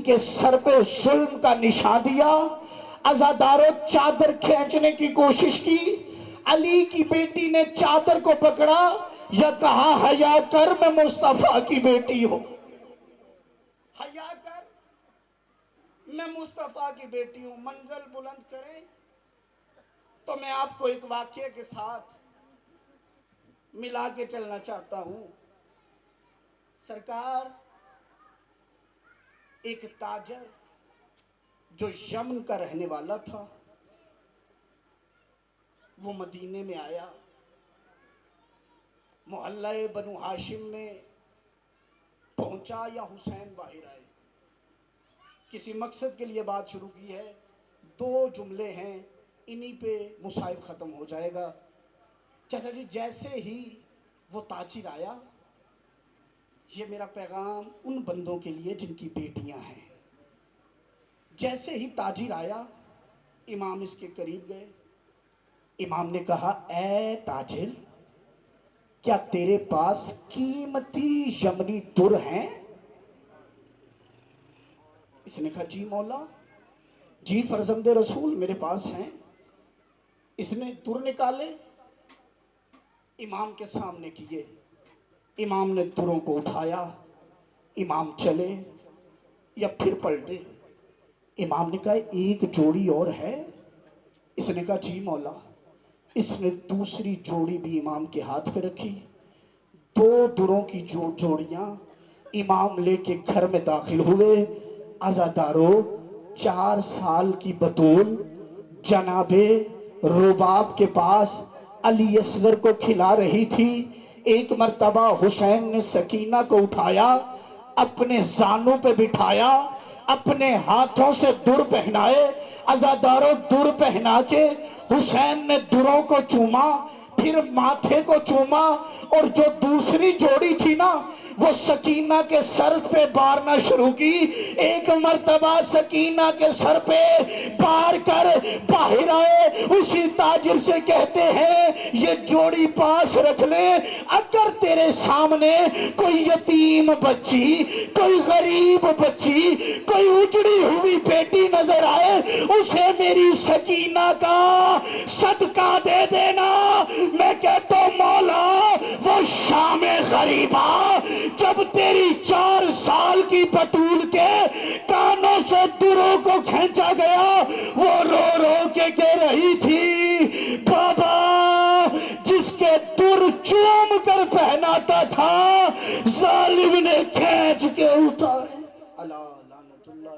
کے سر پہ ظلم کا نشان دیا، عزاداروں چادر کھینچنے کی کوشش کی، علی کی بیٹی نے چادر کو پکڑا یا کہا حیا کر میں مصطفیٰ کی بیٹی ہوں، حیا کر میں مصطفیٰ کی بیٹی ہوں۔ منزل بلند کریں تو میں آپ کو ایک واقعے کے ساتھ ملا کے چلنا چاہتا ہوں۔ سرکار، ایک تاجر جو یمن کا رہنے والا تھا، وہ مدینے میں آیا، محلہ بنو ہاشم میں پہنچا یا حسین باہر آئے، کسی مقصد کے لیے بات شروع کی ہے، 2 جملے ہیں، انہی پہ مصائب ختم ہو جائے گا۔ چچا جی، جیسے ہی وہ تاجر آیا، یہ میرا پیغام ان بندوں کے لیے جن کی بیٹیاں ہیں، جیسے ہی تاجر آیا امام اس کے قریب گئے، امام نے کہا اے تاجر، کیا تیرے پاس قیمتی یمنی در ہیں؟ اس نے کہا جی مولا، جی فرزند رسول میرے پاس ہیں۔ اس نے در نکالے، امام کے سامنے کیے، امام نے دروں کو اٹھایا، امام چلے یا پھر پلٹے، امام نے کہا ایک جوڑی اور ہے؟ اس نے کہا جی مولا۔ اس نے دوسری جوڑی بھی امام کے ہاتھ پہ رکھی، 2 دروں کی جوڑیاں امام لے کے گھر میں داخل ہوئے۔ عزادارو، 4 سال کی بطول جناب رباب کے پاس علی اصغر کو کھلا رہی تھی۔ ایک مرتبہ حسین نے سکینہ کو اٹھایا، اپنے زانوں پہ بٹھایا، اپنے ہاتھوں سے در پہنائے، عزاداروں در پہنا کے حسین نے دروں کو چوما، پھر ماتھے کو چوما، اور جو دوسری جوڑی تھی نا وہ سکینہ کے سر پہ بارنا شروع کی۔ ایک مرتبہ سکینہ کے سر پہ بار کر باہر آئے، اسی تاجر سے کہتے ہیں یہ جوڑی پاس رکھ لے، اگر تیرے سامنے کوئی یتیم بچی، کوئی غریب بچی، کوئی اجڑی ہوئی بیٹی نظر آئے، اسے میری سکینہ کا صدقہ دے دینا۔ میں کہتا ہوں مولا، وہ شام غریبہ جب تیری 4 سال کی بطول کے کانوں سے دروں کو کھینچا گیا، وہ رو رو کے کہہ رہی تھی بابا، جس کے در چوم کر پہناتا تھا ظالم نے کھینچ کے اتارے۔ اللہ لعنت اللہ ہے۔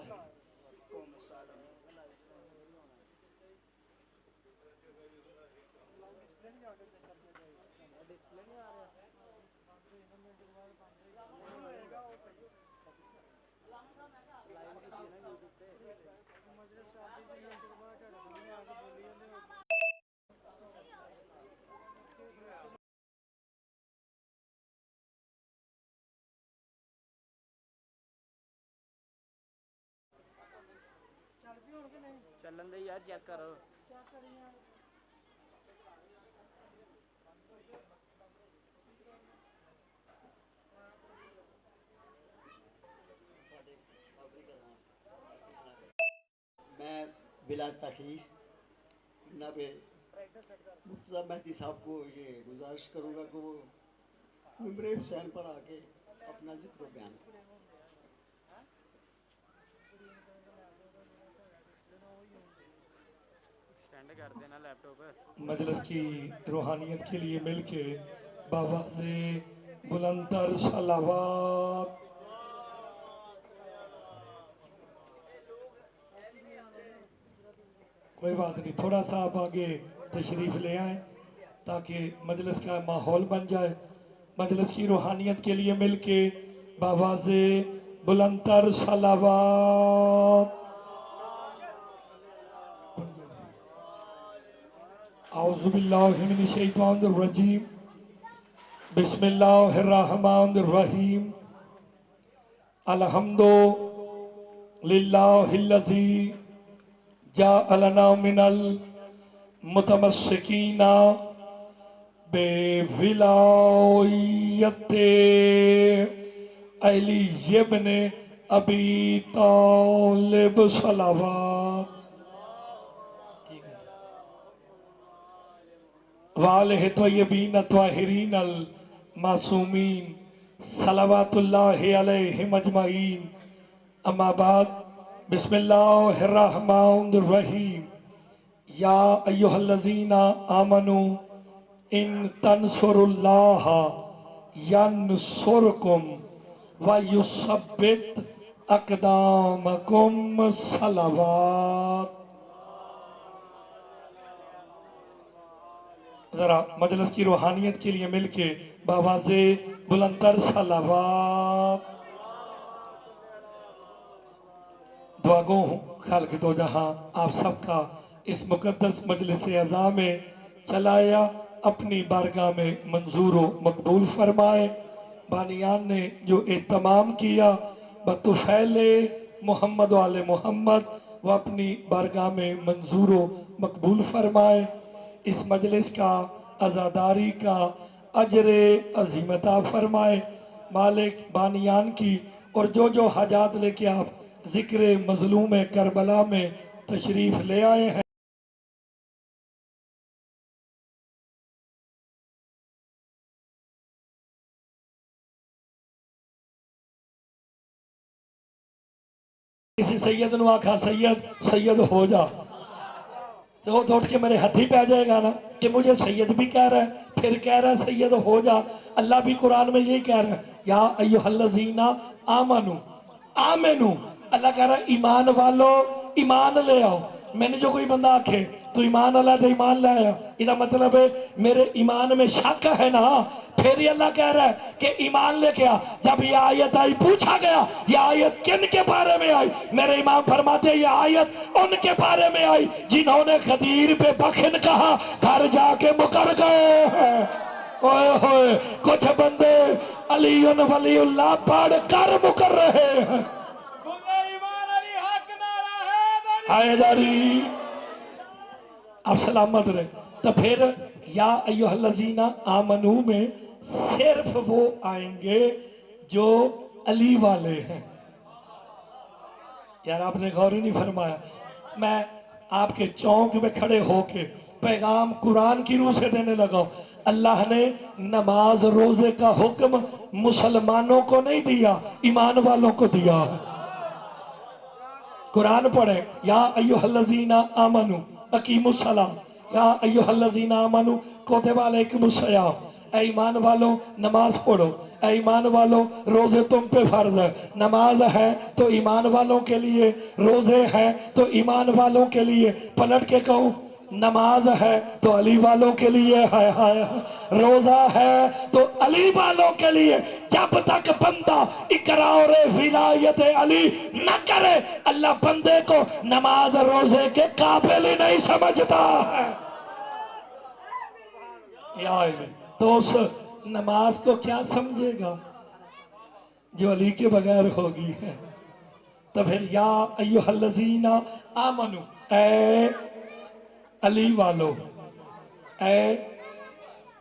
چلن دے یار، چیک کرو۔ میں بلا تخیش جناب مرتضیٰ مہدی صاحب کو یہ گزارش کروں گا کہ وہ ممبر حسین پر آ کے اپنا ذکر و بیان کریں۔ مجلس کی روحانیت کے لیے مل کے بابا سے بلند تر صلوات۔ کوئی بات نہیں، تھوڑا سا آپ آگے تشریف لے آئیں تاکہ مجلس کا ماحول بن جائے۔ مجلس کی روحانیت کے لیے مل کے بابا سے بلند تر صلوات۔ اعوذ باللہ من الشیطان الرجیم، بسم اللہ الرحمن الرحیم، الحمد للہ الذی جعلنا من المتمسکین بولایت علی ابن अबी तालिब सलावत वालिह तय्यबीन ताहिरीन अल मासूमीन सलावतुल्लाहि अलैहिम अजमईन। अम्मा बाद, बिस्मिल्लाहिर रहमानिर रहीम। या अय्युहल्लज़ीना आमनू इन तंसुरुल्लाह यंसुरकुम व युसब्बित अक़दामकुम सलावत। जरा मजलिस की रूहानियत के लिए मिलके बावाज़े बुलंदर सलावत। दुआ गो हूँ खालिक दो जहां आप सबका इस मुकद्दस मजलिस अज़ा में चलाया अपनी बारगाह में मंजूर व मकबूल फरमाए। बानियान ने जो एहतमाम किया बतुफ़ैल मोहम्मद वाले मोहम्मद वो अपनी बारगाह में मंजूर व मकबूल फरमाए। इस मजलिस का अज़ादारी का अजर अज़ीम अता फरमाए मालिक बानियान की। और जो जो हाजात लेके आप ज़िक्र मज़लूम करबला में तशरीफ़ ले आए हैं, किसी सैयद ने आखा सैयद सैयद हो जा, तो वो उठ के मेरे हाथी पे आ जाएगा ना कि मुझे सैयद भी कह रहा है, फिर कह रहा है सैयद हो जा। अल्लाह भी कुरान में यही कह रहा है, या अय्युहल्लज़ीना आमनू आमेनू। अल्लाह कह रहा है ईमान वालो ईमान ले आओ। मैंने जो कोई बंदा आखे तो ईमान अल्लाह तो ईमान ले आया, इसका मतलब है मेरे ईमान में शक है ना। फिर अल्लाह कह रहा है कि ईमान लेके आ। जब ये आयत आई पूछा गया ये आयत किन के बारे में आई, मेरे इमाम फरमाते ये आयत उनके बारे में आई जिन्होंने खदीर पे बखन कहा घर जाके मुकर गए हैं। ओए होए कुछ बंदे अलीउन वलीउल्लाह पढ़ कर मुकर रहे हैं। आए जारी आप सलामत रहे। तो फिर या अय्युहल्लज़ीना आमनू में सिर्फ वो आएंगे जो अली वाले हैं। यार आपने गौर ही नहीं फरमाया, मैं आपके चौक में खड़े होके पैगाम कुरान की रूह से देने लगा। अल्लाह ने नमाज रोजे का हुक्म मुसलमानों को नहीं दिया, ईमान वालों को दिया है। कुरान पढ़े, या अय्युहल्लज़ीना आमनू अकीमुस्सलाह, या अय्युहल्लज़ीना आमनू कुतिबा अलैकुमुस्सियाम। ऐ ईमान वालों नमाज पढ़ो, ऐ ईमान वालों रोजे तुम पे फर्ज है। नमाज है तो ईमान वालों के लिए, रोजे हैं तो ईमान वालों के लिए। पलट के कहूँ नमाज है तो अली वालों के लिए है, रोजा है तो अली वालों के लिए। जब तक बंदा इकरार विलायत अली न करे अल्लाह बंदे को नमाज रोजे के काबिल ही नहीं समझता है। तो उस नमाज को क्या समझेगा जो अली के बगैर होगी है। तो फिर या अय्युहल्लज़ीना आमनू, ऐ अली वालो, ऐ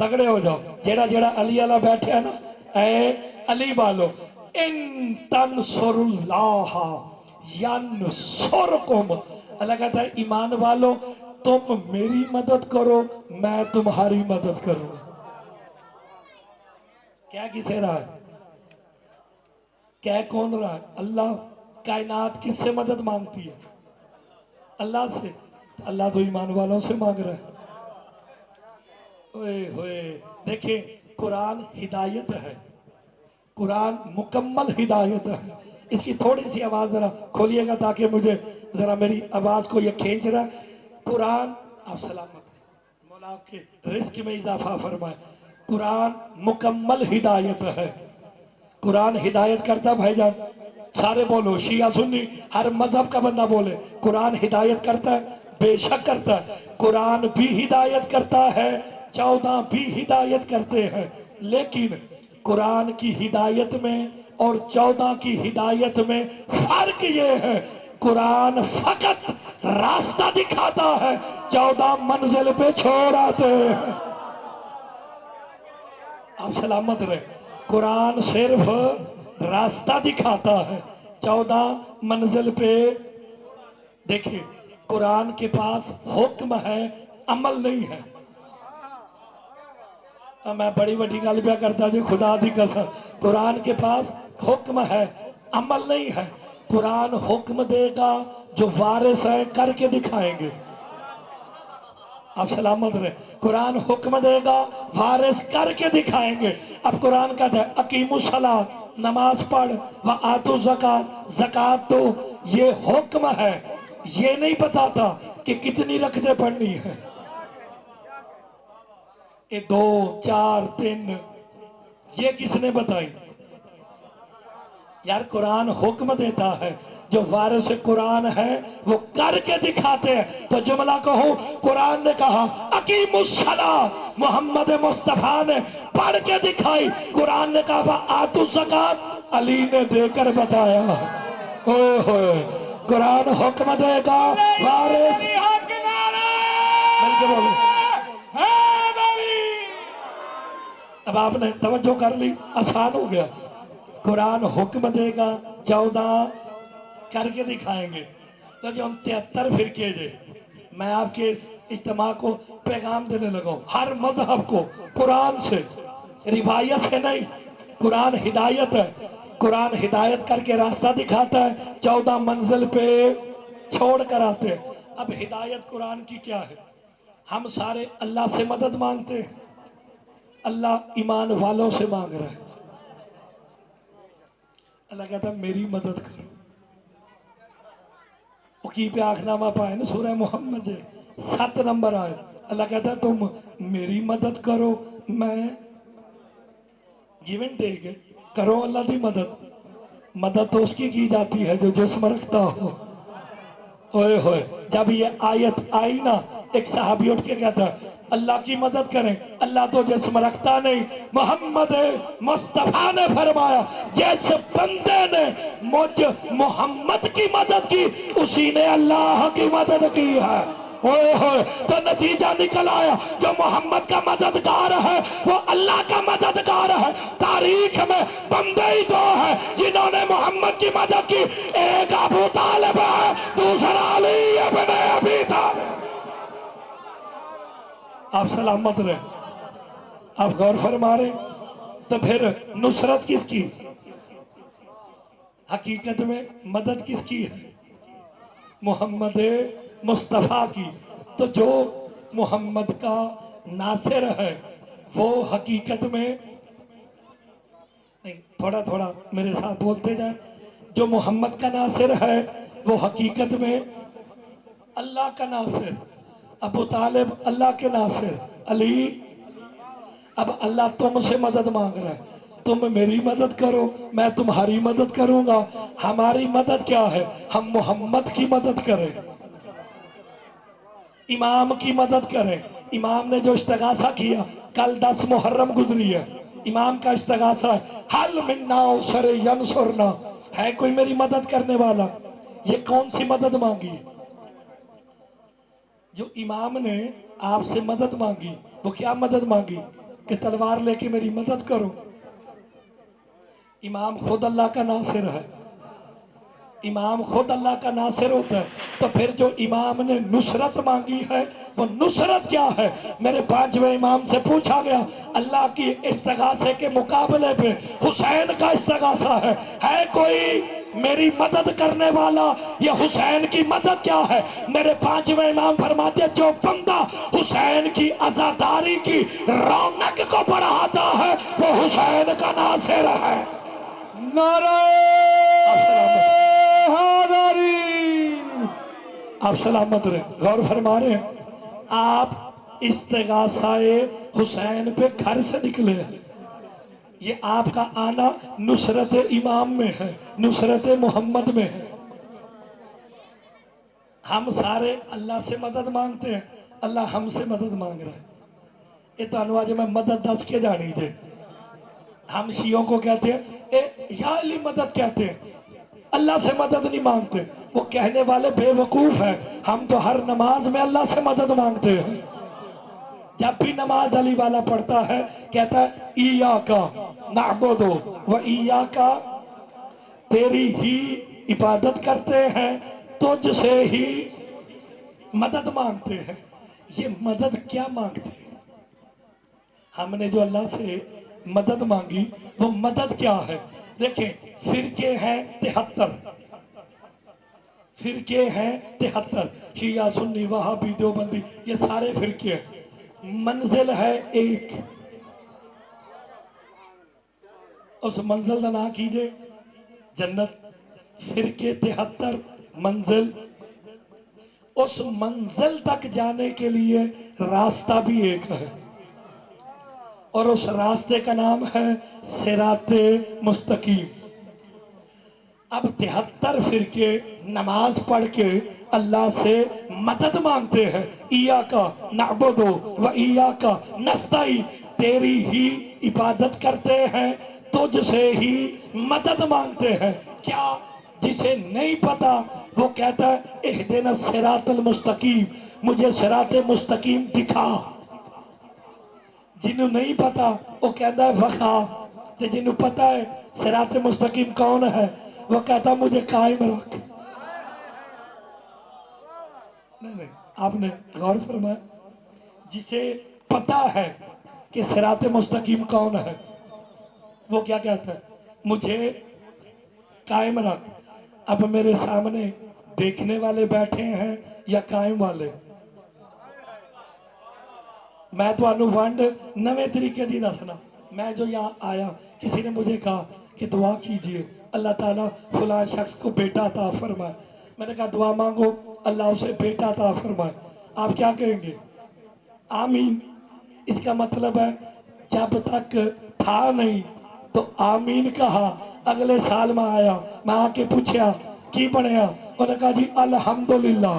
तगड़े हो जाओ। जेड़ा जेड़ा अली वाला बैठे है ना, ऐ अली वालो, इन तंसुरुल्लाह यंसुरकुम। अल्लाह कहता है ईमान वालो तुम मेरी मदद करो मैं तुम्हारी मदद करूंगा। क्या किसे रहा है, क्या कौन रहा है? अल्लाह। कायनात किससे मदद मांगती है? अल्लाह से। अल्लाह तो ईमान वालों से मांग रहा है। ओए होए देखिए कुरान हिदायत है, कुरान मुकम्मल हिदायत है। इसकी थोड़ी सी आवाज जरा खोलिएगा ताकि मुझे जरा मेरी आवाज को ये खींच रहा है। कुरान आप सलामत मौला आपके रिस्क में इजाफा फरमाए। कुरान मुकम्मल हिदायत है। कुरान हिदायत करता भाईजान, सारे बोलो, शिया सुन्नी हर मजहब का बंदा बोले कुरान हिदायत करता है, बेशक करता है। कुरान भी हिदायत करता है, 14 भी हिदायत करते हैं। लेकिन कुरान की हिदायत में और 14 की हिदायत में फर्क ये है, कुरान फकत रास्ता दिखाता है, 14 मंजिल पे छोड़ आते हैं। आप सलामत रहे। कुरान सिर्फ रास्ता दिखाता है, 14 मंजिल पे। देखिए कुरान के पास हुक्म है, अमल नहीं है। मैं बड़ी बड़ी गल पे करता जी, खुदा दी कसम, कुरान के पास हुक्म है, अमल नहीं है। कुरान हुक्म देगा, जो वारिस है करके दिखाएंगे। आप सलामत रहे। कुरान हुक्म देगा, वारिस करके दिखाएंगे। अब कुरान कहता है अकीमुस्सलात, नमाज पढ़, व आतु ज़कात, ज़कात दो। ये हुक्म है, ये नहीं बताता कि कितनी रखते पढ़नी है। ये 2 4 3 ये किसने बताई? यार कुरान हुक्म देता है, जो वारिस कुरान है वो करके दिखाते हैं। तो जुमला कहो, कुरान ने कहा अकीमुस्सला, मोहम्मद मुस्तफा ने पढ़ के दिखाई। कुरान ने कहा आतु ज़कात, अली ने देकर बताया। ओए होए, कुरान हुक्म देगा, वारिस मिलके बोलो। अब आपने तवज्जो कर ली, आसान हो गया। कुरान हुक्म देगा, 14 करके दिखाएंगे। तो जो हम 73 फिरके जे, मैं आपके इस इज्तिमा को पैगाम देने लगा हूं, हर मजहब को कुरान से, रिवायत से नहीं। कुरान हिदायत है, कुरान हिदायत करके रास्ता दिखाता है, 14 मंजिल पे छोड़ कर आते हैं। अब हिदायत कुरान की क्या है? हम सारे अल्लाह से मदद मांगते हैं, अल्लाह ईमान वालों से मांग रहा है। अल्लाह कहता है मेरी मदद करो। की पे आखनामा पाए ना सूरह मोहम्मद 7 नंबर आए। अल्लाह कहता है तुम मेरी मदद करो, मैं गिव एंड टेक करो। अल्लाह की मदद तो उसकी की जाती है जो जिस्म रखता हो। ओए होए, जब ये आयत आई ना, एक सहाबी उठ के कहता है अल्लाह की मदद करें, अल्लाह तो जिस्म रखता नहीं। मोहम्मद मुस्तफा ने फरमाया जिस बंदे ने मुझ मोहम्मद की मदद की, उसी ने अल्लाह की मदद की है। ओए होए, तो नतीजा निकल आया, जो मोहम्मद का मददगार है वो अल्लाह का मददगार है। तारीख में बंदे ही 2 है जिन्होंने मोहम्मद की मदद की, एक अबू तालिब है, दूसरा अली इब्न अबी तालिब। आप सलामत रहे, आप गौर फरमा रहे। तो फिर नुसरत किसकी? हकीकत में मदद किसकी है? मोहम्मद मुस्तफा की। तो जो मोहम्मद का नासिर है वो हकीकत में नहीं, थोड़ा थोड़ा मेरे साथ बोलते जाए। जो मोहम्मद का नासिर है वो हकीकत में अल्लाह का नासिर। अबू तालिब अल्लाह के नासिर, अली। अब अल्लाह तुमसे मदद मांग रहा है, तुम मेरी मदद करो, मैं तुम्हारी मदद करूंगा। हमारी मदद क्या है? हम मोहम्मद की मदद करें, इमाम की मदद करें। इमाम ने जो इस्तिगासा किया, कल 10 मुहर्रम गुजरी है, इमाम का इस्तिगासा है, हल मिन्ना उसरे यनसुरना, है कोई मेरी मदद करने वाला? ये कौन सी मदद मांगी? जो इमाम ने आपसे मदद मांगी, वो क्या मदद मांगी? कि तलवार लेके मेरी मदद करो। इमाम खुद अल्लाह का नासिर है, इमाम खुद अल्लाह का नासिर होता है। तो फिर जो इमाम ने नुसरत मांगी है, वो नुसरत क्या है? मेरे 5वें इमाम से पूछा गया, अल्लाह की इस्तिगासे के मुकाबले पे हुसैन का इस्तिगासा है कोई मेरी मदद करने वाला? या हुसैन की मदद क्या है? मेरे 5वें इमाम फरमाते हैं, जो बंदा हुसैन की आजादारी की रौनक को बढ़ाता है वो हुसैन का नासिर है। आप सलामत रहे, गौर फरमा रहे हैं। आप इस्तिगासाए हुसैन पे घर से निकले हैं। ये आपका आना नुसरत इमाम में है, नुसरत मोहम्मद में है। हम सारे अल्लाह से मदद मांगते हैं, अल्लाह हमसे मदद मांग रहा है। ये तो आज मैं मदद दस के जानी थे। हम शियों को कहते हैं या अली मदद कहते हैं, अल्लाह से मदद नहीं मांगते। वो कहने वाले बेवकूफ है। हम तो हर नमाज में अल्लाह से मदद मांगते हैं। जब भी नमाज अली वाला पढ़ता है कहता है इय्याका नअबुदु व इय्याका तेरी ही इबादत करते हैं, तुझसे ही मदद मांगते हैं। ये मदद क्या मांगते हैं? हमने जो अल्लाह से मदद मांगी वो मदद क्या है? देखें, फिरके हैं 73, फिरके हैं 73, शिया सुन्नी वहाबी देवबंदी, ये सारे फिरके हैं। मंजिल है एक, उस मंजिल का नाम कीजिए जन्नत। फिरके 73 मंजिल, उस मंजिल तक जाने के लिए रास्ता भी एक है और उस रास्ते का नाम है सिराते मुस्तकीम। अब 73 फिरके नमाज पढ़ के अल्लाह से मदद मांगते हैं। इया का नअबुदु व इया का नस्तईन, तेरी ही इबादत करते हैं, तुझसे ही मदद मांगते हैं। क्या जिसे नहीं पता वो कहता है इहदिना सिरातल मुस्तकीम, मुझे सिराते मुस्तकीम दिखा। जिन्हों नहीं पता वो कहता है वखा, ते जिन्हों पता है सिराते मुस्तकीम कौन है वो कहता मुझे कायम रख। नहीं, आपने गौर फरमाया, जिसे पता है कि सिराते मुस्तकीम कौन है वो क्या कहता है? मुझे कायम रख। अब मेरे सामने देखने वाले बैठे हैं या कायम वाले? मैं तो वंड नवे तरीके दी दसना। मैं जो यहाँ आया, किसी ने मुझे कहा कि दुआ कीजिए अल्लाह ताला फलां शख्स को बेटा अता फरमाए। मैंने कहा दुआ मांगो अल्लाह उसे बेटा अता फरमाए। आप क्या कहेंगे? आमीन। इसका मतलब है जब तक था नहीं तो आमीन कहा। अगले साल में आया, मैं आके पूछा की बनया, उन्होंने कहा जी अल्हम्दुलिल्लाह।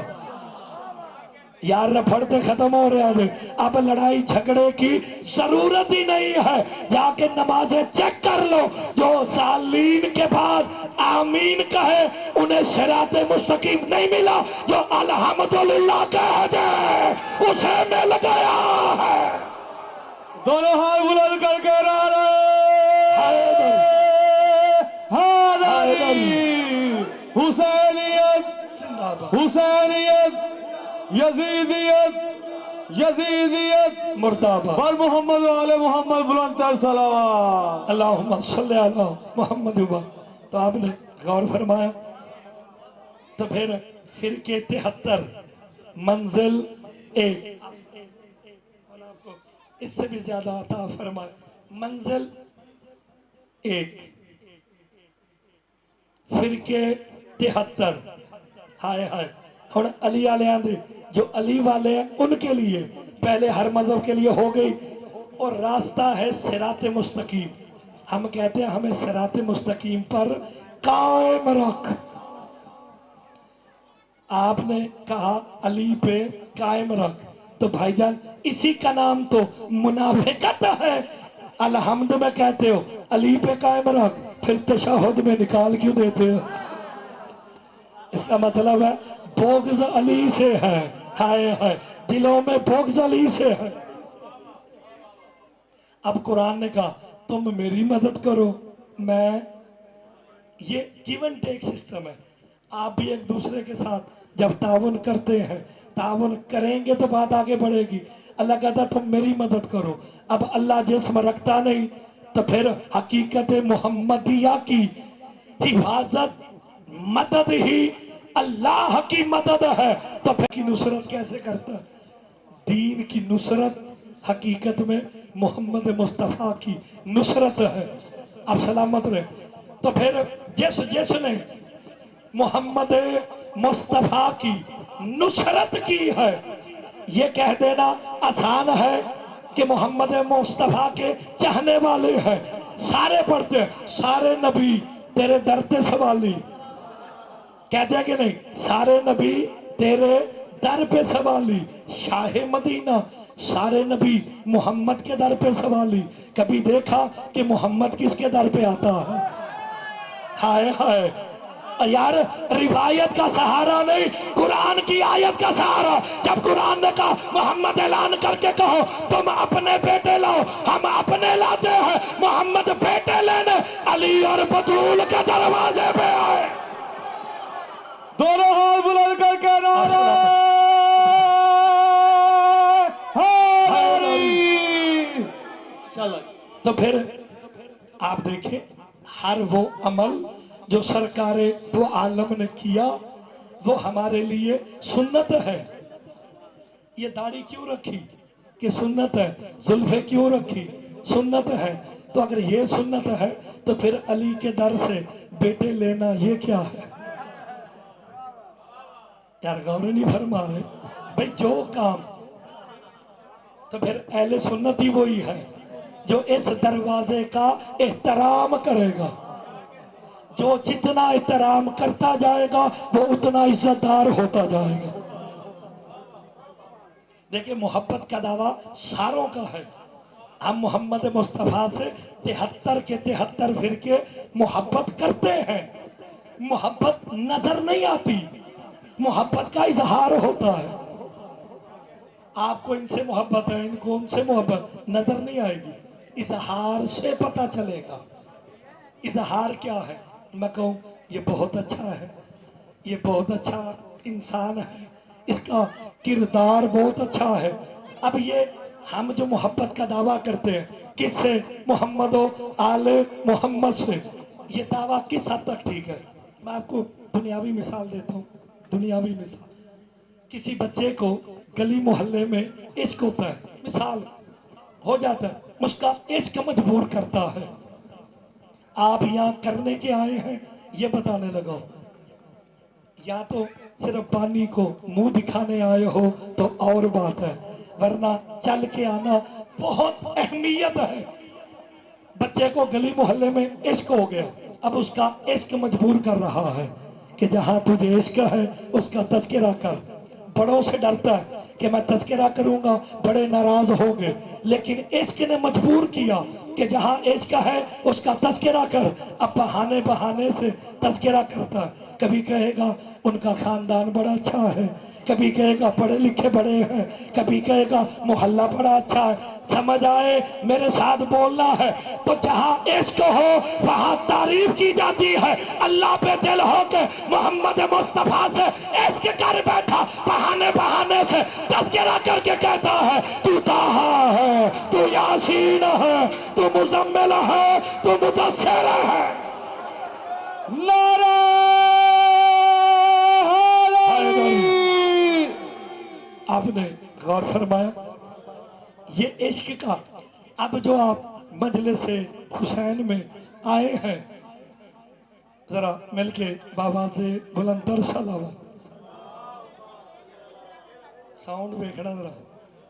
यार रफड़ते खत्म हो रहे हैं, अब लड़ाई झगड़े की जरूरत ही नहीं है। जाके नमाजें चेक कर लो, जो सालीन के बाद आमीन कहे उन्हें सिराते मुस्तकीम नहीं मिला, जो अल्हम्दुलिल्लाह कह दे उसे मिल गया है। दोनों हाथ बुलंद करके नारे हुसैनियत, हुसैनियत, यजीदियत, यजीदियत मुर्दाबाद। और मोहम्मद वाले मोहम्मद बुलंद सलावत। अल्लाहुम्मा सल्ली अला मोहम्मद। तो आपने गौर फरमाया। तो फिर के 73 मंजिल एक, इससे भी ज्यादा अता फरमाए। मंजिल एक, फिर के 73। हाय हाय, हुण अली वालियां दे जो अली वाले हैं उनके लिए पहले हर मजहब के लिए हो गई, और रास्ता है सिराते मुस्तकीम। हम कहते हैं हमें सिराते मुस्तकीम पर कायम रख। आपने कहा अली पे कायम रख, तो भाईजान इसी का नाम तो मुनाफिकत है। अलहम्द में कहते हो अली पे कायम रख, फिर तशहुद में निकाल क्यों देते हो? इसका मतलब है बोग्ज अली से है। हाय हाय, दिलों में बोग्ज अली से है। अब कुरान ने कहा तुम मेरी मदद करो, मैं, ये गिव एंड टेक सिस्टम है। आप भी एक दूसरे के साथ जब ताउन करते हैं, ताउन करेंगे तो बात आगे बढ़ेगी। अल्लाह कहता तुम मेरी मदद करो। अब अल्लाह जिस्म रखता नहीं तो फिर हकीकत मोहम्मदिया की हिफाजत मदद ही अल्लाह की मदद है। तो फिर की नुसरत कैसे करता है? दीन की नुसरत हकीकत में मोहम्मद मुस्तफ़ा की नुसरत है। अब सलामत रहे। तो फिर जिसने मोहम्मद मुस्तफ़ा की नुसरत की है, ये कह देना आसान है कि मोहम्मद मुस्तफ़ा के चाहने वाले हैं। सारे पढ़ते सारे नबी तेरे दर पे सवाली, कहते हैं कि नहीं? सारे नबी तेरे दर पे सवाली। शाह मदीना सारे नबी मोहम्मद के दर पे सवाली। कभी देखा कि मोहम्मद किसके दर पे आता है? हाय हाय, यार रिवायत का सहारा नहीं, कुरान की आयत का सहारा। जब कुरान ने कहा मोहम्मद ऐलान करके कहो तुम अपने बेटे लाओ, हम अपने लाते हैं। मोहम्मद बेटे लेने अली और बतूल के दरवाजे पे आए। दोनों हाथ बुलंद करके नारा हैदरी। तो फिर आप देखें, हर वो अमल जो सरकार दो आलम ने किया वो हमारे लिए सुन्नत है। ये दाढ़ी क्यों रखी कि सुन्नत है, जुल्फे क्यों रखी सुन्नत है। तो अगर ये सुन्नत है तो फिर अली के दर से बेटे लेना ये क्या है यार? गौर नहीं फरमा रहे भाई। जो काम तो फिर अहले सुन्नत ही वही है जो इस दरवाजे का एहतराम करेगा। जो जितना एहतराम करता जाएगा वो उतना इज्जतदार होता जाएगा। देखिए, मोहब्बत का दावा सारों का है। हम मोहम्मद मुस्तफ़ा से 73 के 73 फिरके मोहब्बत करते हैं। मोहब्बत नजर नहीं आती, मोहब्बत का इजहार होता है। आपको इनसे मोहब्बत है, इनको उनसे मोहब्बत नजर नहीं आएगी, इजहार से पता चलेगा। इजहार क्या है? मैं कहूँ ये बहुत अच्छा है, ये बहुत अच्छा इंसान है, इसका किरदार बहुत अच्छा है। अब ये हम जो मोहब्बत का दावा करते हैं किससे? मोहम्मद आले मोहम्मद से। ये दावा किस हद तक ठीक है? मैं आपको दुनियावी मिसाल देता हूँ। दुनियावी मिसाल, किसी बच्चे को गली मोहल्ले में इश्क होता है, मिसाल हो जाता है, उसका इश्क मजबूर करता है। आप यहाँ करने के आए हैं ये बताने लगाओ, या तो सिर्फ पानी को मुंह दिखाने आए हो तो और बात है, वरना चल के आना बहुत अहमियत है। बच्चे को गली मोहल्ले में इश्क हो गया, अब उसका इश्क मजबूर कर रहा है कि जहां तुझे इश्क है उसका तज़किरा कर। बड़ों से डरता है कि मैं तज़किरा करूंगा बड़े नाराज होंगे, लेकिन इश्क ने मजबूर किया कि जहां इश्क है उसका तज़किरा कर। अब बहाने बहाने से तज़किरा करता है। कभी कहेगा उनका खानदान बड़ा अच्छा है, कभी कहेगा पढ़े लिखे बड़े हैं, कभी कहेगा मोहल्ला बड़ा अच्छा है। समझ आए? मेरे साथ बोलना है। तो जहां इश्क हो वहां तारीफ की जाती है। अल्लाह पे दिल हो के मोहम्मद मुस्तफा से इश्क कर बैठा, बहाने बहाने से तज़किरा करके कहता है तू ताहा है, तू यासीन है, तू मुज़म्मिल है, तू मुदस्सिर है। नारा आपने गौर फरमाया ये इश्क का। अब जो आप मजलिस हुसैन में आए हैं, जरा मिलके बाबा से बुलंदर सलावा साउंड देखना जरा।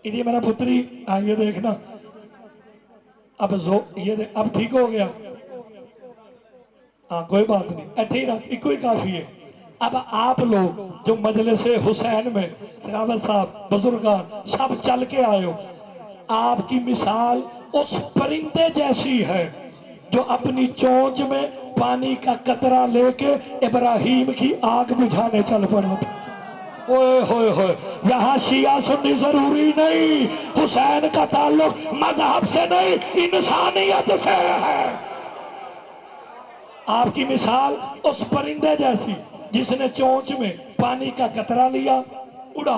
इधर मेरा पुत्री आइए देखना। अब जो ये अब ठीक हो गया, हाँ कोई बात नहीं, ऐसे ही रख, इको ही काफी है। अब आप लोग जो मजलिस हुसैन में सरावत साहब बुजुर्गान सब चल के आए हो, आपकी मिसाल उस परिंदे जैसी है जो अपनी चोंच में पानी का कतरा लेके इब्राहिम की आग बुझाने चल पड़ा था। ओए होए होए, यहाँ शिया सुन्नी जरूरी नहीं, हुसैन का ताल्लुक मजहब से नहीं इंसानियत से है। आपकी मिसाल उस परिंदे जैसी जिसने चोंच में पानी का कतरा लिया, उड़ा।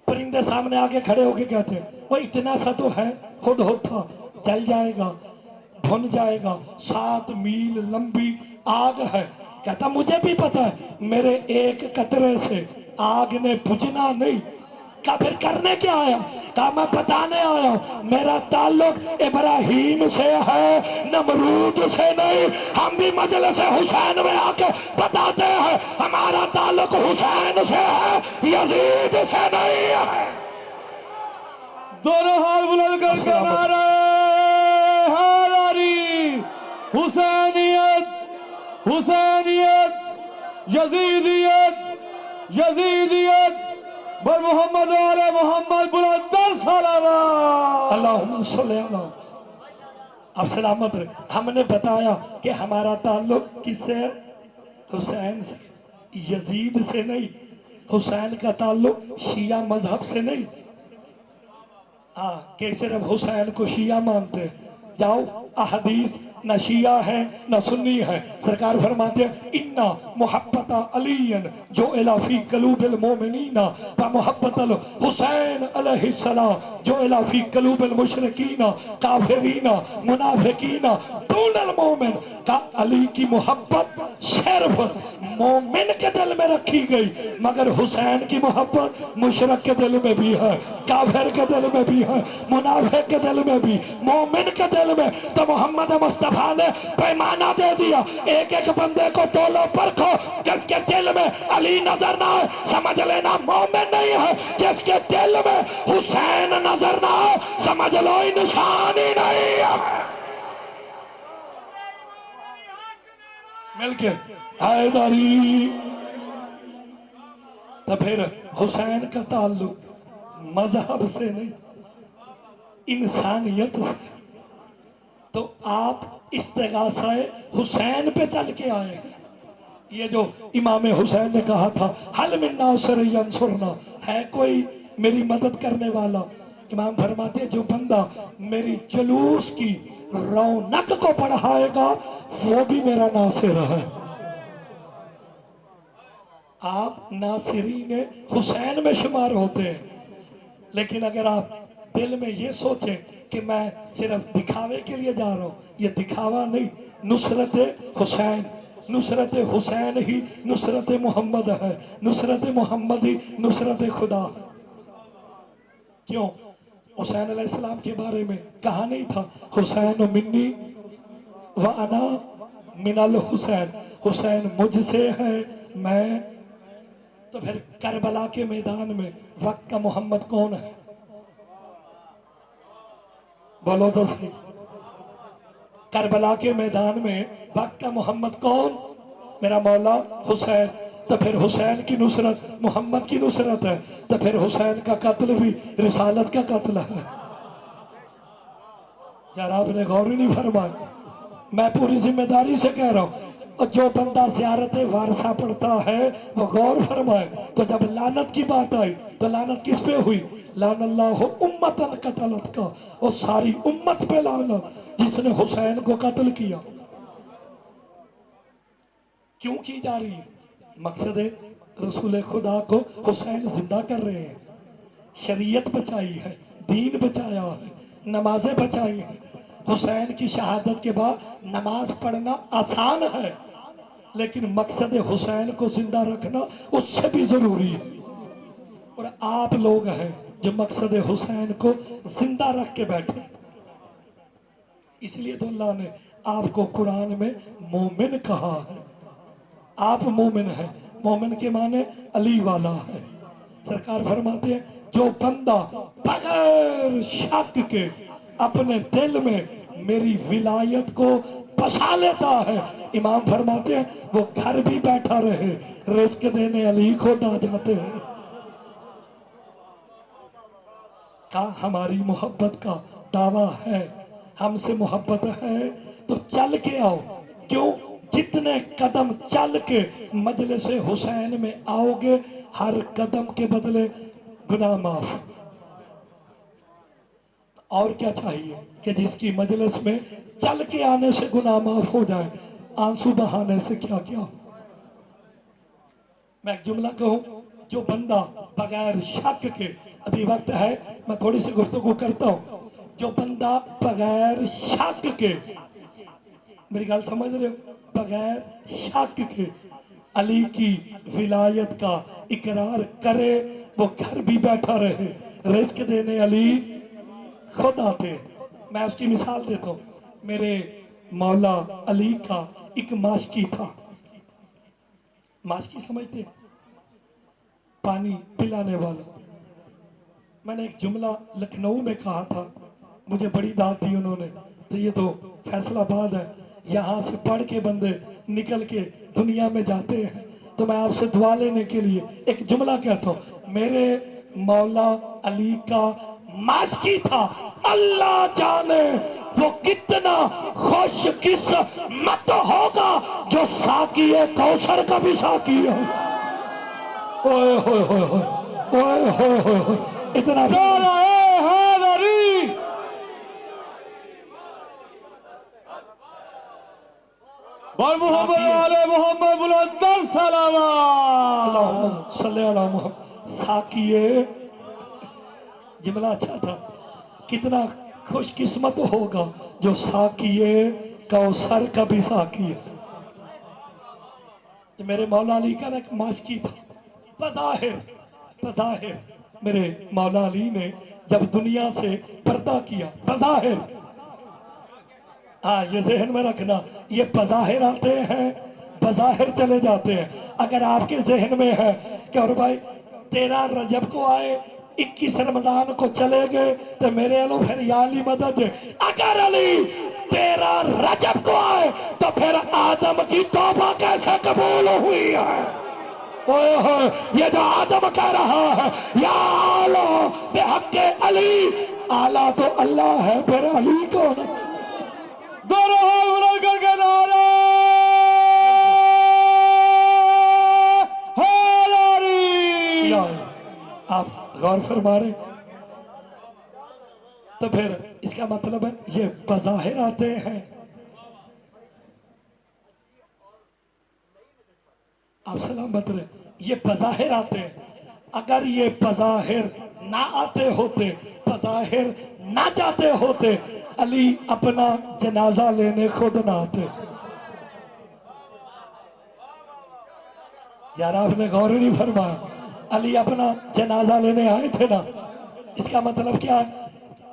परिंदे सामने आके खड़े होके कहते हैं वो इतना सा तो है, खुद होता जल जाएगा, भुन जाएगा, 7 मील लंबी आग है। कहता मुझे भी पता है मेरे एक कतरे से आग ने बुझना नहीं। का फिर करने क्या आया? कहा मैं बताने आया हूं मेरा ताल्लुक इब्राहिम से है, नमरूद से नहीं। हम भी मजलिस हुसैन में आके बताते हैं हमारा ताल्लुक हुसैन से है, यजीद से नहीं है। दोनों हाथ बुलंद करके नारा हैदरी। हुसैनियत, हुसैनियत, यजीदियत, यजीदियत, बर मोहम्मद और मोहम्मद बुलंदर सलावत। अल्लाहुम्मा सल्ली अला। अब सलामत रहे। हमने बताया कि हमारा ताल्लुक किससे है? حسین سے، یزید سے نہیں، حسین کا تعلق شیعہ مذہب سے نہیں، ہاں کہ صرف حسین کو شیعہ مانتے ہیں۔ جاؤ احادیث نہ شیعہ ہے نہ سنی ہے، سرکار فرماتے ہیں اِنَّا محبت علی جو الی فی قلوب المومنین و محبت الحسین علیہ السلام جو الی فی قلوب المشرکین کافرین منافقین دون المومن، کا علی کی محبت صرف مومن کے دل میں رکھی گئی، مگر حسین کی محبت مشرک کے دل میں بھی ہے، کافر کے دل میں بھی ہے، منافق کے دل میں بھی، مومن کے دل میں۔ تو محمد مصطفیٰ نے پیمانہ دے دیا، ایک ایک بندے کو تولو پرکھو، جس کے دل میں علی نظر نہ آئے سمجھ لینا مومن نہیں ہے، جس کے دل میں حسین نظر نہ آئے سمجھ لو انسان ہی نہیں ہے۔ مل کے حیدری۔ تو پھر حسین کا تعلق مذہب سے نہیں، انسانیت سے۔ تو آپ استغاثہ حسین پہ چل کے آئے ہیں۔ یہ جو امام حسین نے کہا تھا حل من ناصر ینصرنا، ہے کوئی میری مدد کرنے والا؟ امام فرماتے ہیں جو بندہ میری جلوس کی رونق کو بڑھائے گا وہ بھی میرا ناصر ہے۔ آپ ناصرین حسین میں شمار ہوتے ہیں، لیکن اگر آپ دل میں یہ سوچیں کہ میں صرف دکھاوے کے لیے جا رہا ہوں، یہ دکھاوا نہیں، نصرت حسین، نصرت حسین ہی نصرت محمد ہے، نصرت محمد ہی نصرت خدا ہے۔ کیوں؟ حسین علیہ السلام کے بارے میں کہا نہیں تھا حسین منی وانا من الحسین، حسین مجھ سے ہے میں۔ تو پھر کربلا کے میدان میں وقت کا محمد کون ہے؟ بولو تو صحیح، کربلا کے میدان میں وقت کا محمد کون؟ میرا مولا حسین۔ تو پھر حسین کی نصرت محمد کی نصرت ہے، تو پھر حسین کا قتل بھی رسالت کا قتل ہے۔ یار آپ نے غور ہی نہیں فرمایا، میں پوری ذمہ داری سے کہہ رہا ہوں، اور جو بندہ زیارت وارثہ پڑھتا ہے وہ غور فرمائے۔ تو جب لعنت کی بات آئی تو لعنت کس پہ ہوئی؟ لعن اللہ امتن قتلت کا، وہ ساری امت پہ لعنت جس نے حسین کو قتل کیا۔ کیوں کی جا رہی ہے؟ مقصد ہے رسول خدا کو حسین زندہ کر رہے ہیں، شریعت بچائی ہے، دین بچایا ہے، نمازیں بچائی ہیں۔ حسین کی شہادت کے بعد نماز پڑھنا آسان ہے، لیکن مقصد حسین کو زندہ رکھنا اس سے بھی ضروری ہے۔ اور آپ لوگ ہیں جو مقصد حسین کو زندہ رکھ کے بیٹھے، اس لیے تو اللہ نے آپ کو قرآن میں مومن کہا ہے۔ آپ مومن ہیں، مومن کے معنی علی والا ہے۔ سرکار فرماتے ہیں جو بندہ بغیر شک کے اپنے دل میں میری ولایت کو بسا لیتا ہے، امام فرماتے ہیں وہ گھر بھی بیٹھا رہے رزق دینے علی خود آ جاتے ہیں۔ کہا ہماری محبت کا دعویٰ ہے، ہم سے محبت ہے تو چل کے آؤ۔ کیوں؟ جتنے قدم چل کے مجلس حسین میں آؤ گے ہر قدم کے بدلے گناہ معاف۔ اور کیا چاہیے کہ جس کی مجلس میں چل کے آنے سے گناہ معاف ہو جائے، آنسو بہانے سے کیا کیا۔ میں ایک جملہ کہوں، جو بندہ بغیر شک کے، ابھی وقت ہے میں تھوڑی سی گفتگو کرتا ہوں، جو بندہ بغیر شک کے، میری گل سمجھ رہے ہو، بغیر شک کے علی کی ولایت کا اقرار کرے، وہ گھر بھی بیٹھا رہے رزق دینے علی خود آتے۔ میں اس کی مثال دیتا ہوں، میرے مولا علی کا ایک ماشکی تھا۔ ماشکی سمجھتے؟ پانی پلانے والا۔ میں نے ایک جملہ لکھنؤ میں کہا تھا، مجھے بڑی داد دی انہوں نے، تو یہ تو فیصل آباد ہے، یہاں سے پڑھ کے بندے نکل کے دنیا میں جاتے ہیں، تو میں آپ سے دعا لینے کے لیے ایک جملہ کہتا ہوں، میرے مولا علی کا ماسکی تھا، اللہ جانے وہ کتنا خوش قسمت ہوگا جو ساقی کوثر کا بھی ساقی ہو. اوئے ہوئے ہوئے ہوئے اوئے ہوئے ہوئے ہوئے اتنا نعرہ حیدری. بول محمد آل محمد بلند سلامات. اللہم صلی علی محمد. ساقیے جملہ اچھا تھا. کتنا خوش قسمت ہوگا جو ساقیے کوثر کا بھی ساقی ہے. جو میرے مولا علی کا ایک ماسکی تھا. بظاہر میرے مولا علی نے جب دنیا سے پردہ کیا بظاہر. ہاں یہ ذہن میں رکھنا, یہ بظاہر آتے ہیں بظاہر چلے جاتے ہیں. اگر آپ کے ذہن میں ہے کہ اور بھائی 13 رجب کو آئے 21 رمضان کو چلے گئے تو میرے علو پھر یا علی مدد ہے. اگر علی 13 رجب کو آئے تو پھر آدم کی توبہ کیسے قبول ہوئی ہے؟ اوہ ہوئے یہ جو آدم کہہ رہا ہے یا آلہ بحق علی, آلہ تو اللہ ہے پھر علی کون ہے؟ دونوں ہاتھ بلند کر کے نعرہ حیدری. آپ غور فرما رہے تو پھر اس کا مطلب ہے یہ بظاہر آتے ہیں. آپ سلامت رہے, یہ بظاہر آتے ہیں. اگر یہ بظاہر نہ آتے ہوتے, بظاہر نہ جاتے ہوتے, علی اپنا جنازہ لینے خود نہ آتے. یار آپ نے غور نہیں فرمایا, علی اپنا جنازہ لینے آئے تھے نا. اس کا مطلب کیا ہے؟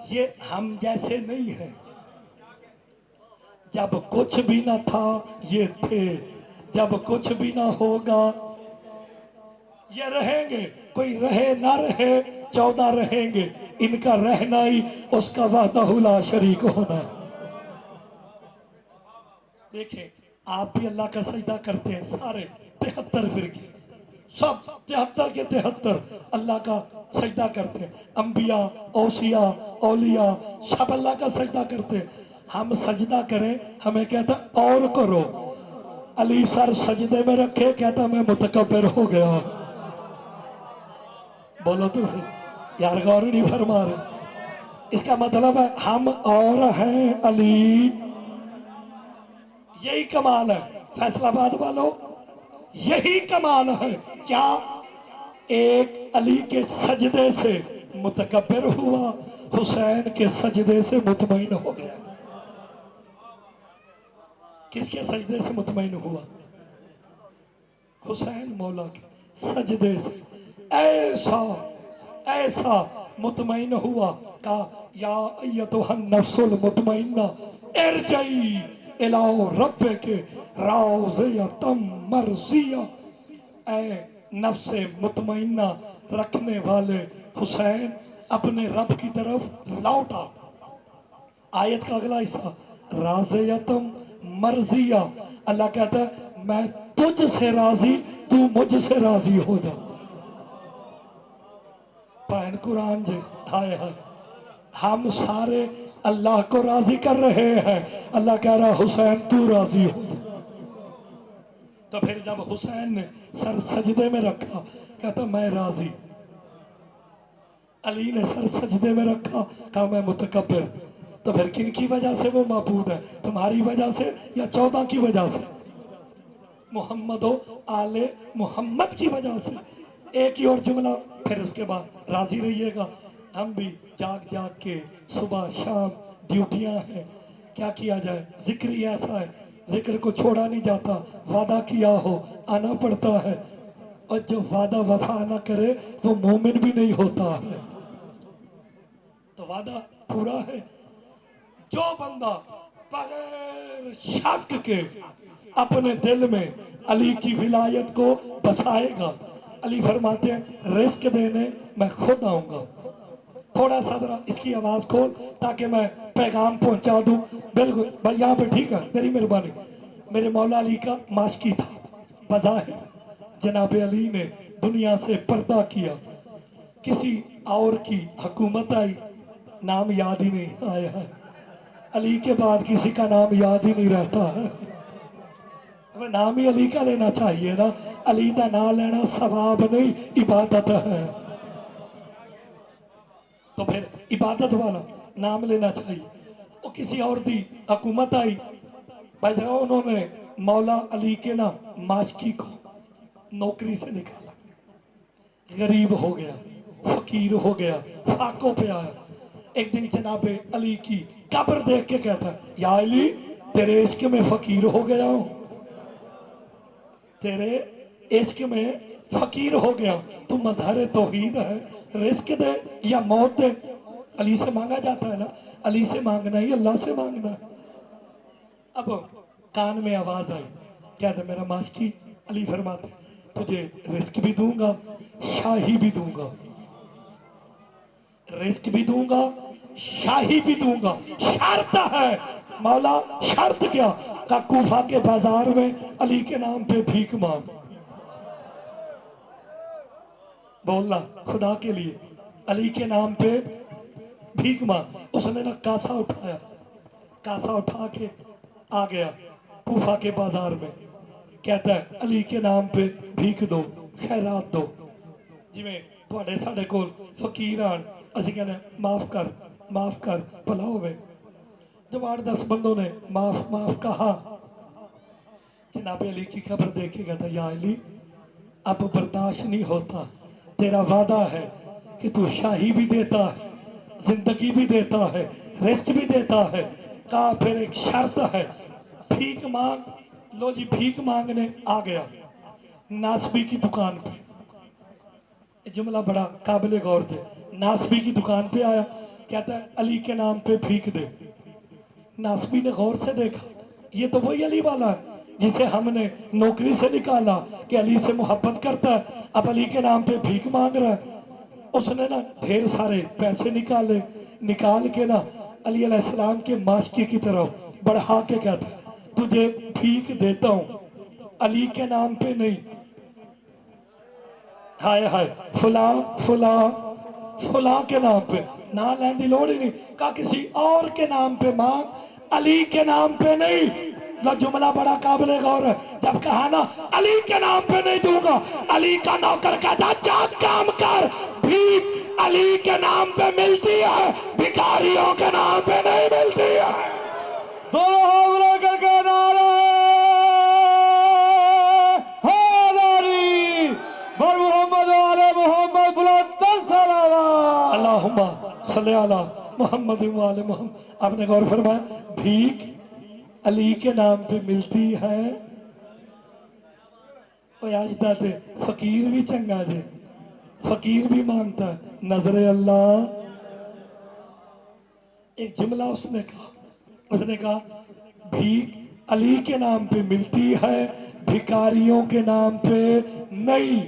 یہ ہم جیسے نہیں ہیں. جب کچھ بھی نہ تھا یہ تھے, جب کچھ بھی نہ ہوگا یہ رہیں گے. کوئی رہے نہ رہے 14 رہیں گے. ان کا رہنا ہی اس کا وحدہ لا شریک ہونا. دیکھیں آپ بھی اللہ کا سجدہ کرتے ہیں, سارے 73 فرقے سب 73 کے 73 اللہ کا سجدہ کرتے ہیں. انبیاء, اوصیاء, اولیاء سب اللہ کا سجدہ کرتے ہیں. ہم سجدہ کریں ہمیں کہتا اور کرو. علی سر سجدے میں رکھے کہتا میں متکبر ہو گیا. بولو تو صحیح, یار غور نہیں فرما رہے. اس کا مطلب ہے ہم اور ہیں علی. یہی کمال ہے فیصل آباد والوں, یہی کمال ہے. کیا ایک علی کے سجدے سے متکبر ہوا, حسین کے سجدے سے مطمئن ہو گیا. کس کے سجدے سے مطمئن ہوا؟ حسین مولا کے سجدے سے ایسا مطمئن ہوا. کہا یا ایتها النفس المطمئنہ ارجعی الی ربک راضیۃ مرضیہ. اے نفس مطمئنہ رکھنے والے حسین اپنے رب کی طرف لوٹا. آیت کا اگلا حصہ راضیۃ مرضیہ. اللہ کہتا ہے میں تجھ سے راضی, تو مجھ سے راضی ہو جا. پائن قرآن جے ہائے ہائے, ہم سارے اللہ کو راضی کر رہے ہیں. اللہ کہہ رہا حسین تو راضی ہو جا. تو پھر جب حسین نے سر سجدے میں رکھا کہتا میں راضی. علی نے سر سجدے میں رکھا کہا میں متکبر. تو پھر کن کی وجہ سے وہ معبود ہے؟ تمہاری وجہ سے یا 14 کی وجہ سے؟ محمد و آل محمد کی وجہ سے. ایک ہی اور جملہ پھر اس کے بعد راضی رہیے گا. ہم بھی جاگ جاگ کے صبح شام ڈیوٹیاں ہیں, کیا کیا جائے؟ ذکر ہی ایسا ہے, ذکر کو چھوڑا نہیں جاتا. وعدہ کیا ہو آنا پڑتا ہے, اور جو وعدہ وفا نہ کرے وہ مومن بھی نہیں ہوتا ہے. تو وعدہ پورا ہے. جو بندہ بغیر شک کے اپنے دل میں علی کی ولایت کو بسائے گا, علی فرماتے ہیں رزق دینے میں خود آؤں گا. تھوڑا سا ذرا اس کی آواز کھول تاکہ میں پیغام پہنچا دوں. بالکل بھائی یہاں پہ ٹھیک ہے, تیری مہربانی. میرے مولا علی کا ماسکی تھا. بظاہر جناب علی نے دنیا سے پردہ کیا. کسی اور کی حکومت آئی, نام یاد ہی نہیں آیا ہے. علی کے بعد کسی کا نام یاد ہی نہیں رہتا ہے. ہمیں نام ہی علی کا لینا چاہیے نا. علی کا نام لینا ثواب نہیں عبادت ہے. تو پھر عبادت والا نام لینا چاہیے. وہ کسی اور دی حکومت آئی بھائی صاحب انہوں نے مولا علی کے نا ماشکی کو نوکری سے نکالا. غریب ہو گیا, فقیر ہو گیا, فاقوں پہ آیا. ایک دن جناب علی کی قبر دیکھ کے کہتا ہے یا علی تیرے عشق میں فقیر ہو گیا ہوں, تیرے عشق میں فقیر ہو گیا. تو مظہر توحید ہے, رزق دے یا موت دے. علی سے مانگا جاتا ہے نا, علی سے مانگنا ہی اللہ سے مانگنا ہے. اب کان میں آواز آئی, کہتا میرا ماسکی. علی فرماتے تجھے رزق بھی دوں گا, شاہی بھی دوں گا. رزق بھی دوں گا, شاہی بھی دوں گا, شرط ہے. مولا شرط کیا؟ کہ کوفہ کے بازار میں علی کے نام پہ بھیک مانگ. بولنا خدا کے لیے علی کے نام پہ بھیک مانگ. اس نے نا کاسا اٹھایا, کاسا اٹھا کے آ گیا کوفہ کے بازار میں. کہتا ہے علی کے نام پہ بھیک دو, خیرات دو. جی میں تھوڑے ساڑھے کول فقیر آن اسی کہنے معاف کر بھلا ہوئے. جب 8-10 بندوں نے معاف کہا, جناب علی کی قبر دیکھ کے کہتا یا علی اب برداشت نہیں ہوتا, تیرا وعدہ ہے کہ تو شاہی بھی دیتا ہے, زندگی بھی دیتا ہے, رزق بھی دیتا ہے. کہا پھر ایک شرط ہے, بھیک مانگ. لو جی بھیک مانگنے آ گیا ناسبی کی دکان پہ. جملہ بڑا قابل غور تھے. ناسبی کی دکان پہ آیا, کہتا ہے علی کے نام پہ بھیک دے. ناسبی نے غور سے دیکھا, یہ تو وہی علی والا ہے جسے ہم نے نوکری سے نکالا کہ علی سے محبت کرتا ہے, اب علی کے نام پہ بھیک مانگ رہا ہے. اس نے نا ڈھیر سارے پیسے نکال کے نا علی علیہ السلام کے ماشکی کی طرف بڑھا کے کہتا ہے تجھے بھیک دیتا ہوں, علی کے نام پہ نہیں. ہائے ہائے فلاں کے نام پہ نہ لین دی لوڑ ہی نہیں. کہا کسی اور کے نام پہ مانگ, علی کے نام پہ نہیں. جملہ بڑا قابل غور ہے. جب کہا نا علی کے نام پہ نہیں دوں گا, علی کا نوکر کہتا جا کام کر, بھیک علی کے نام پہ ملتی ہے, بھکاریوں کے نام پہ نہیں ملتی ہے. دونوں حملوں کا کہنا ہے بر محمد والے محمد بلند سلام. اللہم صلی علی محمد والے محمد. آپ نے غور فرمایا بھیک علی کے نام پہ ملتی ہے. آج فقیر بھی چنگا جے, فقیر بھی مانگتا ہے نظر اللہ. ایک جملہ اس نے کہا بھیک علی کے نام پہ ملتی ہے, بھکاریوں کے نام پہ نہیں.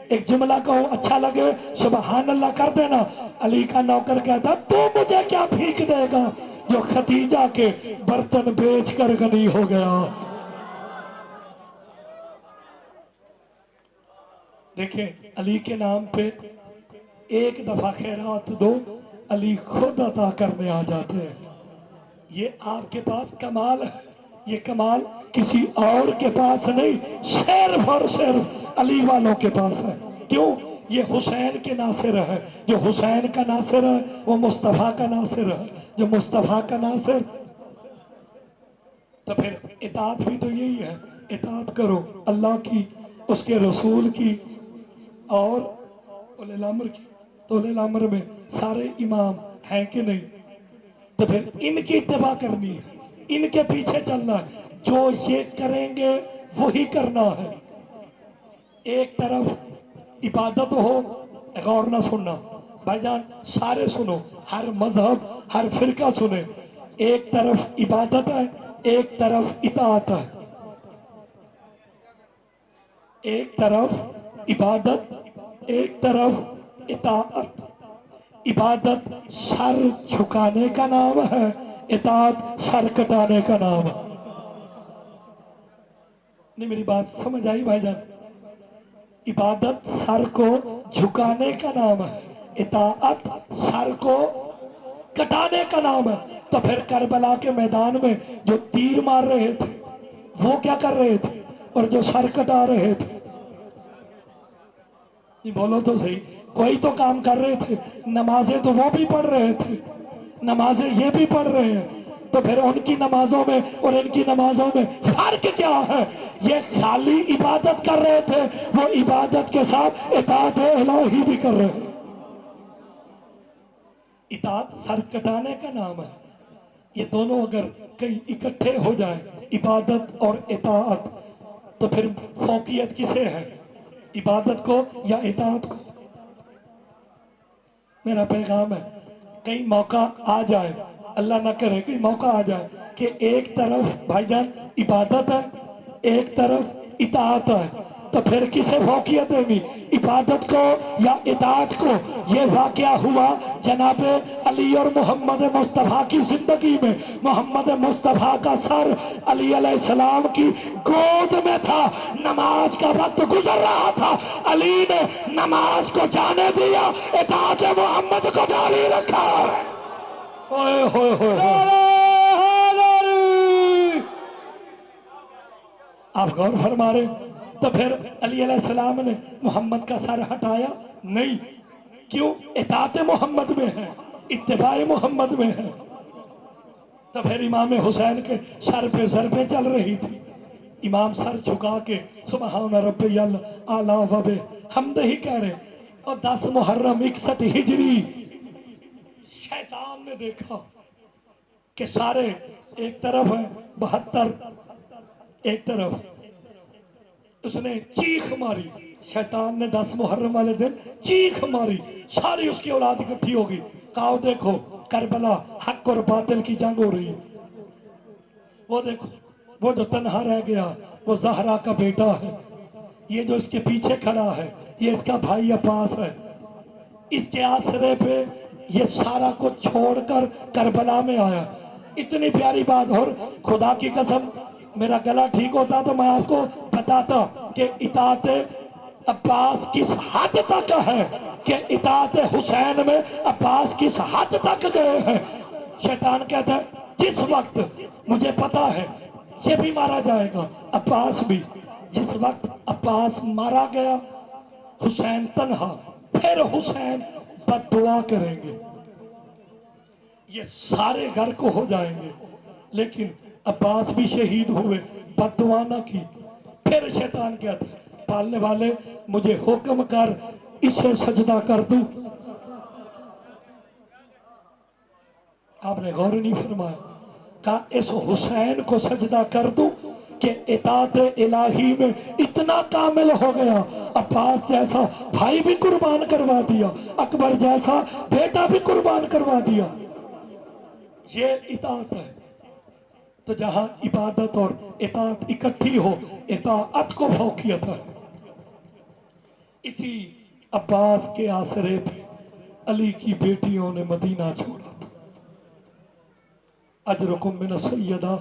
ایک جملہ کہوں اچھا لگے سبحان اللہ کر دینا. علی کا نوکر کہتا تو مجھے کیا بھیک دے گا جو خدیجہ کے برتن بیچ کر غنی ہو گیا. دیکھیں علی کے نام پہ ایک دفعہ خیرات دو, علی خود عطا کرنے آ جاتے ہیں. یہ آپ کے پاس کمال ہے, یہ کمال کسی اور کے پاس نہیں, صرف اور صرف علی والوں کے پاس ہے. کیوں؟ یہ حسین کے ناصر ہے, جو حسین کا ناصر ہے وہ مصطفیٰ کا ناصر ہے, جو مصطفیٰ کا ناصر. تو پھر اطاعت بھی تو یہی ہے, اطاعت کرو اللہ کی, اس کے رسول کی اور اولی الامر کی. تو اولی الامر میں سارے امام ہیں کہ نہیں؟ تو پھر ان کی اتباع کرنی ہے, ان کے پیچھے چلنا ہے, جو یہ کریں گے وہی کرنا ہے. ایک طرف عبادت ہو, غور نہ سننا بھائی جان, سارے سنو, ہر مذہب ہر فرقہ سنے. ایک طرف عبادت ہے, ایک طرف اطاعت ہے. ایک طرف عبادت, ایک طرف اطاعت. عبادت سر جھکانے کا نام ہے, اطاعت سر کٹانے کا نام ہے. نہیں میری بات سمجھ آئی بھائی جان؟ عبادت سر کو جھکانے کا نام ہے, اطاعت سر کو کٹانے کا نام ہے. تو تو پھر کربلا کے میدان میں جو تیر مار رہے تھے وہ کیا کر رہے تھے، اور جو سر کٹا رہے تھے، یہ بولو تو صحیح، کوئی تو کام کر رہے تھے، نمازیں تو وہ بھی پڑھ رہے تھے، نمازیں یہ بھی پڑھ رہے ہیں، تو پھر ان کی نمازوں میں اور ان کی نمازوں میں فرق کیا ہے؟ یہ خالی عبادت کر رہے تھے، وہ عبادت کے ساتھ اطاعت الہی بھی کر رہے ہیں۔ اطاعت سر کٹانے کا نام ہے، یہ دونوں اگر کہیں اکٹھے ہو جائیں، عبادت اور اطاعت، تو پھر فوقیت کسے ہے، عبادت کو یا اطاعت کو؟ میرا پیغام ہے کئی موقع آ جائے، اللہ نہ کرے کئی موقع آ جائے کہ ایک طرف بھائی جان عبادت ہے، ایک طرف اطاعت ہے، تو پھر کسے فوقیت دیں گی، عبادت کو یا اطاعت کو؟ یہ واقعہ ہوا جناب علی اور محمد مصطفیٰ کی زندگی میں۔ محمد مصطفیٰ کا سر علی علیہ السلام کی گود میں تھا، نماز کا وقت گزر رہا تھا، علی نے نماز کو جانے دیا، اطاعت محمد کو جاری رکھا۔ اوئے ہوئے ہوئے ہوئے، آپ غور فرما رہے ہیں؟ تو پھر علی علیہ السلام نے محمد کا سر ہٹایا نہیں، کیوں؟ اطاعت محمد میں ہے، اتباع محمد میں ہے۔ تو پھر امام حسین کے سر پہ ضربیں چل رہی تھی، امام سر جھکا کے سبحان ربی الاعلیٰ و بحمدہ ہی کہہ رہے، اور 10 محرم 61 ہجری شیطان نے دیکھا کہ سارے ایک طرف ہیں 72، ایک طرف، اس نے چیخ ماری، شیطان نے 10 محرم والے دن چیخ ماری، ساری اس کی اولاد اکٹھی ہوگی، کہا دیکھو کربلا حق اور باطل کی جنگ ہو رہی ہے، وہ دیکھو وہ جو تنہا رہ گیا وہ زہرا کا بیٹا ہے، یہ جو اس کے پیچھے کھڑا ہے یہ اس کا بھائی عباس ہے، اس کے آسرے پہ یہ سارا کو چھوڑ کر کربلا میں آیا۔ اتنی پیاری بات، اور خدا کی قسم میرا گلا ٹھیک ہوتا تو میں آپ کو بتاتا کہ اطاعت عباس کس حد تک ہے، کہ اطاعت حسین میں عباس کس حد تک گئے ہیں۔ شیطان کہتا ہے جس وقت مجھے پتا ہے یہ بھی مارا جائے گا، عباس بھی، جس وقت عباس مارا گیا حسین تنہا، پھر حسین بد دعا کریں گے، یہ سارے گھر کو ہو جائیں گے، لیکن عباس بھی شہید ہوئے، بد دعا نہ کی۔ پھر شیطان کہتا ہے پالنے والے مجھے حکم کر اسے سجدہ کر دوں، آپ نے غور نہیں فرمایا، کہا اس حسین کو سجدہ کر دوں کہ اطاعت الہی میں اتنا کامل ہو گیا، عباس جیسا بھائی بھی قربان کروا دیا، اکبر جیسا بیٹا بھی قربان کروا دیا، یہ اطاعت ہے۔ تو جہاں عبادت اور اطاعت اکٹھی ہو، اطاعت کو فوقیت ہے۔ اسی عباس کے آسرے پہ علی کی بیٹیوں نے مدینہ چھوڑا تھا۔ اجرکم من السیدہ،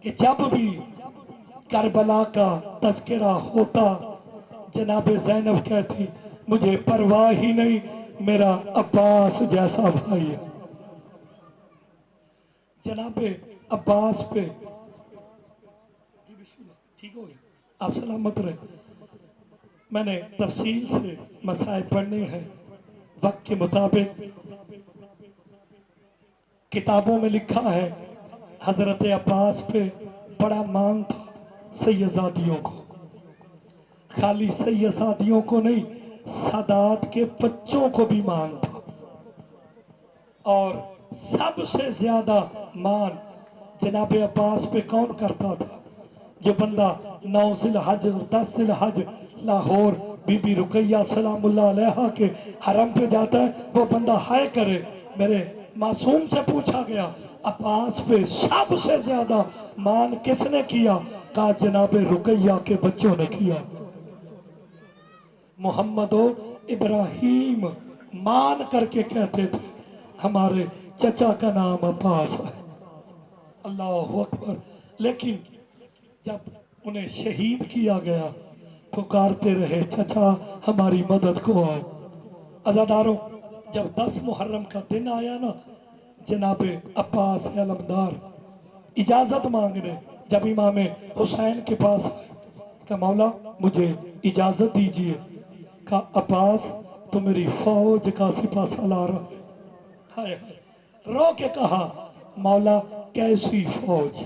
کہ جب بھی کربلا کا تذکرہ ہوتا جناب زینب کہتی مجھے پرواہ ہی نہیں، میرا عباس جیسا بھائی ہے۔ جناب عباس پہ ٹھیک ہو گئی، آپ سلامت رہے۔ میں نے تفصیل سے مسائل پڑھنے ہیں وقت کے مطابق، کتابوں میں لکھا ہے حضرت عباس پہ بڑا مان تھا سیدزادیوں کو، خالی سیدزادیوں کو نہیں، سادات کے بچوں کو بھی مان تھا، اور سب سے زیادہ مان جناب عباس پہ کون کرتا تھا؟ جو بندہ 9 ذی الحج اور 10 ذی الحج لاہور بی بی رقیہ سلام اللہ علیہا کے حرم پہ جاتا ہے، وہ بندہ ہائے کرے۔ میرے معصوم سے پوچھا گیا عباس پہ سب سے زیادہ مان کس نے کیا؟ کہا جناب رقیہ کے بچوں نے کیا۔ محمد و ابراہیم مان کر کے کہتے تھے ہمارے چچا کا نام عباس ہے، اللہ اکبر۔ لیکن جب انہیں شہید کیا گیا پکارتے رہے چچا ہماری مدد کو آؤ۔ عزاداروں، جب 10 محرم کا دن آیا نا، जनाब अब्बास अलमदार इजाज़त मांगने जब इमाम हुसैन के पास आए, कहा मौला मुझे इजाज़त दीजिए। कहा अब्बास तो मेरी फौज का सिपा सालार है। हाय हाय, रो के कहा मौला कैसी फौज,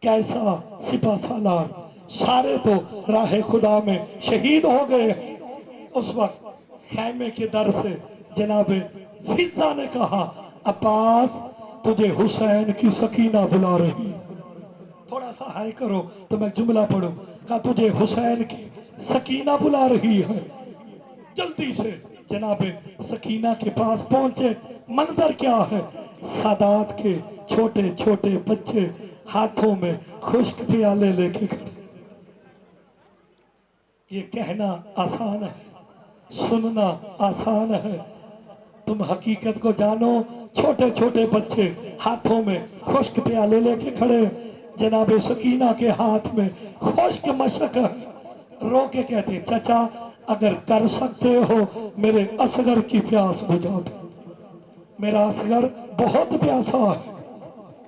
कैसा सिपा सालार, सारे तो राह खुदा में शहीद हो गए हैं। उस वक्त खैमे के दर से जनाब फिजा ने कहा अब्बास तुझे हुसैन की सकीना बुला रही। थोड़ा सा हाय करो तो मैं जुमला पढ़ूं। कहा तुझे हुसैन की सकीना बुला रही है। जल्दी से जनाब सकीना के पास पहुंचे। मंजर क्या है, सादात के छोटे छोटे बच्चे हाथों में खुश्क प्याले लेके खड़े। ये कहना आसान है, सुनना आसान है, तुम हकीकत को जानो। छोटे छोटे बच्चे हाथों में खुश्क प्याले लेके खड़े, जनाब सकीना के हाथ में खुश्क मशक है। रो के कहते चाचा अगर कर सकते हो मेरे असगर की प्यास बुझा दो, मेरा असगर बहुत प्यासा है।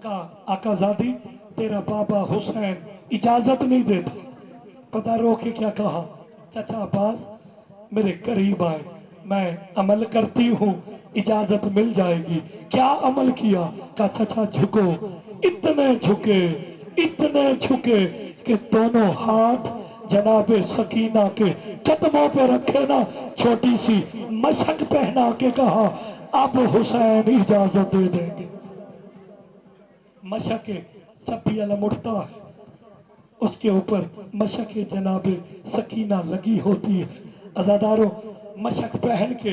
कहा आकाजादी तेरा बाबा हुसैन इजाजत नहीं देता। पता रो के क्या कहा, चाचा अब्बास मेरे करीब आए, मैं अमल करती हूँ, इजाजत मिल जाएगी। क्या अमल किया? कहा चाचा झुको। इतने झुके कि दोनों हाथ जनाब सकीना के कदमों पे रखे ना, छोटी सी मशक पहना के कहा अब हुसैन इजाजत दे देंगे। मशक जब भी अलम उठता है उसके ऊपर मशक जनाब सकीना लगी होती है। अज़ादारों मशक पहन के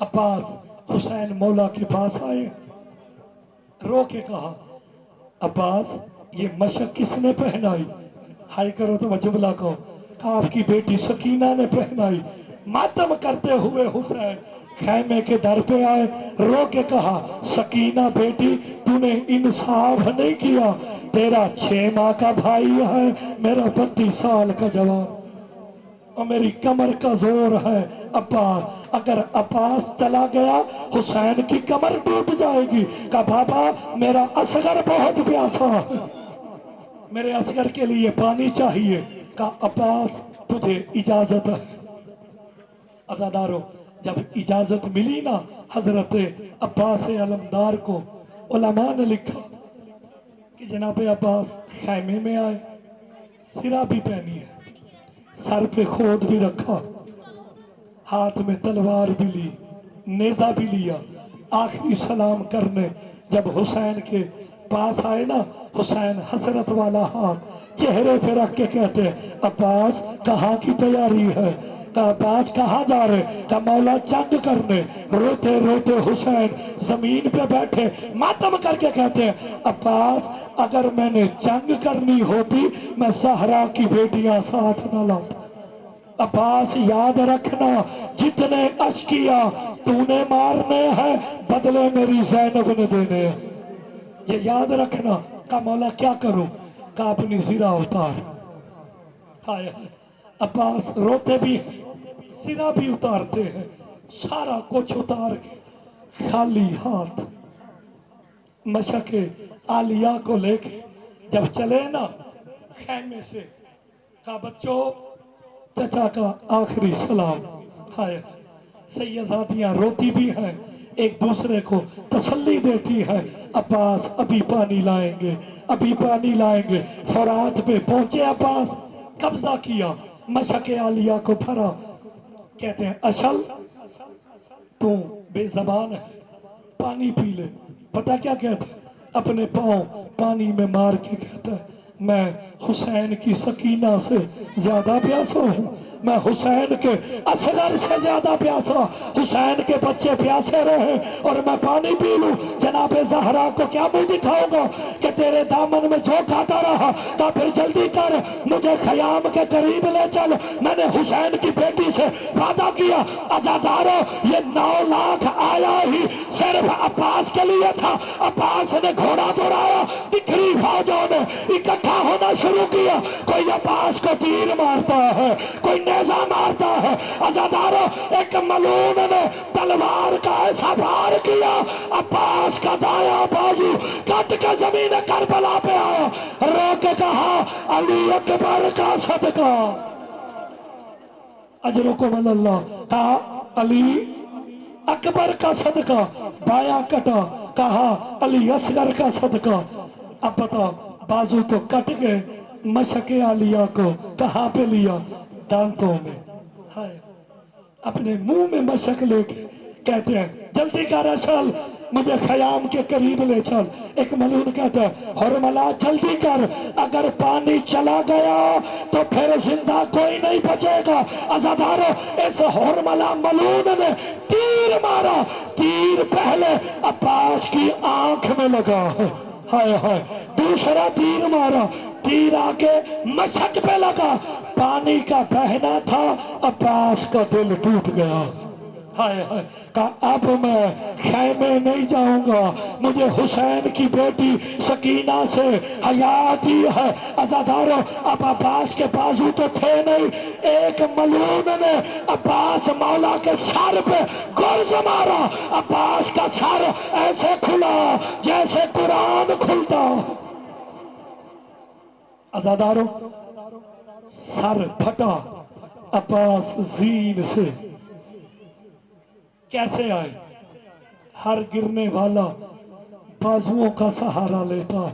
अब्बास हुसैन मौला के पास आए। रो के कहा अब्बास ये मशक किसने पहनाई? हाय करो तो मैं जुमला कहो। कहा आपकी बेटी सकीना ने पहनाई। मातम करते हुए हुसैन खैमे के दर पे आए। रो के कहा सकीना बेटी तूने इंसाफ नहीं किया, तेरा 6 माह का भाई है, मेरा 32 साल का जवान और मेरी कमर का जोर है। अब्बास अगर अब्बास चला गया हुसैन की कमर टूट जाएगी। कहा बाबा मेरा असगर बहुत प्यासा है, मेरे असगर के लिए पानी चाहिए। कहा अब्बास तुझे इजाजत है। अज़ादारों जब इजाजत मिली ना हजरत अब्बास अलमदार को, उलमा ने लिखा कि जनाब अब्बास खैमे में आए, सिरा भी पहनी है, सर पे खोद भी रखा, हाथ में तलवार भी ली, नेजा भी लिया। आखिरी सलाम करने जब हुसैन के पास आए ना, हुसैन हसरत वाला हाथ चेहरे पे रख के कहते अब्बास कहाँ की तैयारी है? कहा अब्बास कहाँ जा रहे? कहा मौला जंग करने। रोते रोते हुसैन जमीन पे बैठे मातम करके कहते हैं अब्बास अगर मैंने जंग करनी होती मैं सहरा की बेटियां साथ न लाता। अब्बास याद रखना जितने अश्किया तूने मारने हैं बदले मेरी ज़ैनब ने देने हैं, ये याद रखना। का मौला क्या करूं? का अपनी सिरा उतार। हाय हाय, अब्बास रोते भी हैं, सिरा भी उतारते हैं, सारा कुछ उतार के खाली हाथ मशके आलिया को लेके जब चले ना खैमे से, का बच्चों चचा का आखिरी सलाम। हाय सैयदादियां रोती भी हैं, एक दूसरे को तसल्ली देती है अब्बास अभी पानी लाएंगे, अभी पानी लाएंगे। फरात पे पहुंचे अब्बास, कब्जा किया, मशक आलिया को भरा। कहते हैं अशल तू बेजबान है, पानी पी ले। पता क्या कहते हैं? अपने पाँव पानी में मार के कहता है मैं हुसैन की सकीना से ज्यादा प्यासा हूँ, मैं हुसैन के असगर से ज्यादा प्यासा, हुसैन के बच्चे प्यासे रहे और मैं पानी पी लूं। जनाबे ज़हरा को क्या मुंह दिखाऊंगा कि तेरे दामन में जो खाता रहा। तो फिर जल्दी कर मुझे खयाम के करीब ले चल, मैंने हुसैन की बेटी से वादा किया। अज़ादारो ये 9 लाख आया ही सिर्फ अब्बास के लिए था। अब्बास ने घोड़ा दौड़ाया, बिखरी सारी फौजों ने इकट्ठा होना शुरू किया। कोई अब्बास को तीर मारता है, कोई नेजा मारता है। अज़ादारों, एक मलून ने तलवार का ऐसा वार किया, अब्बास का दायां बाजू कट के जमीन करबला पे आया। रो के कहा, अली अकबर का सदका अजरुकुम अल्लाह। कहा, अली अकबर का सदका। बायां कटा, कहा अली असगर का सदका। अब बताओ, बाजू तो कट गए, मशके आलिया को कहाँ पे लिया? दांतों में। हाय, अपने मुंह में मशक लेके कहते हैं जल्दी कर चल, मुझे खयाम के करीब ले चल। एक मलून कहता है हरमला जल्दी कर, अगर पानी चला गया तो फिर जिंदा कोई नहीं बचेगा। अज़ादारों, इस हरमला मलून ने तीर मारा। तीर पहले अब्बास की आंख में लगा, हाय हाय। दूसरा तीर मारा, तीर आके मशक पे लगा, पानी का बहना था, अब्बास का दिल टूट गया। हाय हाय। कहा अब मैं खैमे नहीं जाऊंगा, मुझे हुसैन की बेटी सकीना से हयाती है। अज़ादारों, अब अब्बास के बाजू तो थे नहीं, एक मलून ने अब्बास मौला के सर पे गुर्ज मारा। अब्बास का सर ऐसे खुला जैसे कुरान खुलता। अज़ादारों, सर फटा। अब्बास जीन से कैसे आए? हर गिरने वाला बाजुओं का सहारा लेता है।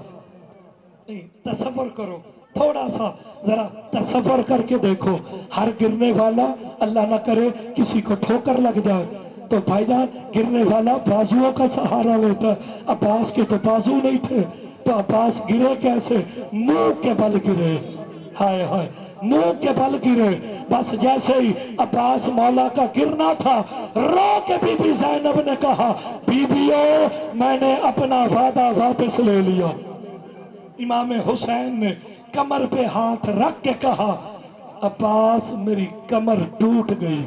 नहीं, तसव्वुर करो, थोड़ा सा जरा तसव्वुर करके देखो। हर गिरने वाला, अल्लाह ना करे किसी को ठोकर लग जाए, तो भाईजान गिरने वाला बाजुओं का सहारा लेता है। अब्बास के तो बाजू नहीं थे, तो अब्बास गिरे कैसे? मुंह के बल गिरे। हाय हाय, मुंह के बल गिरे। बस जैसे ही अब्बास मौला का गिरना था, रो के बीबी ज़ैनब ने कहा, बीबियों, मैंने अपना वादा वापस ले लिया। इमाम हुसैन ने कमर पे हाथ रख के कहा, अब्बास मेरी कमर टूट गई।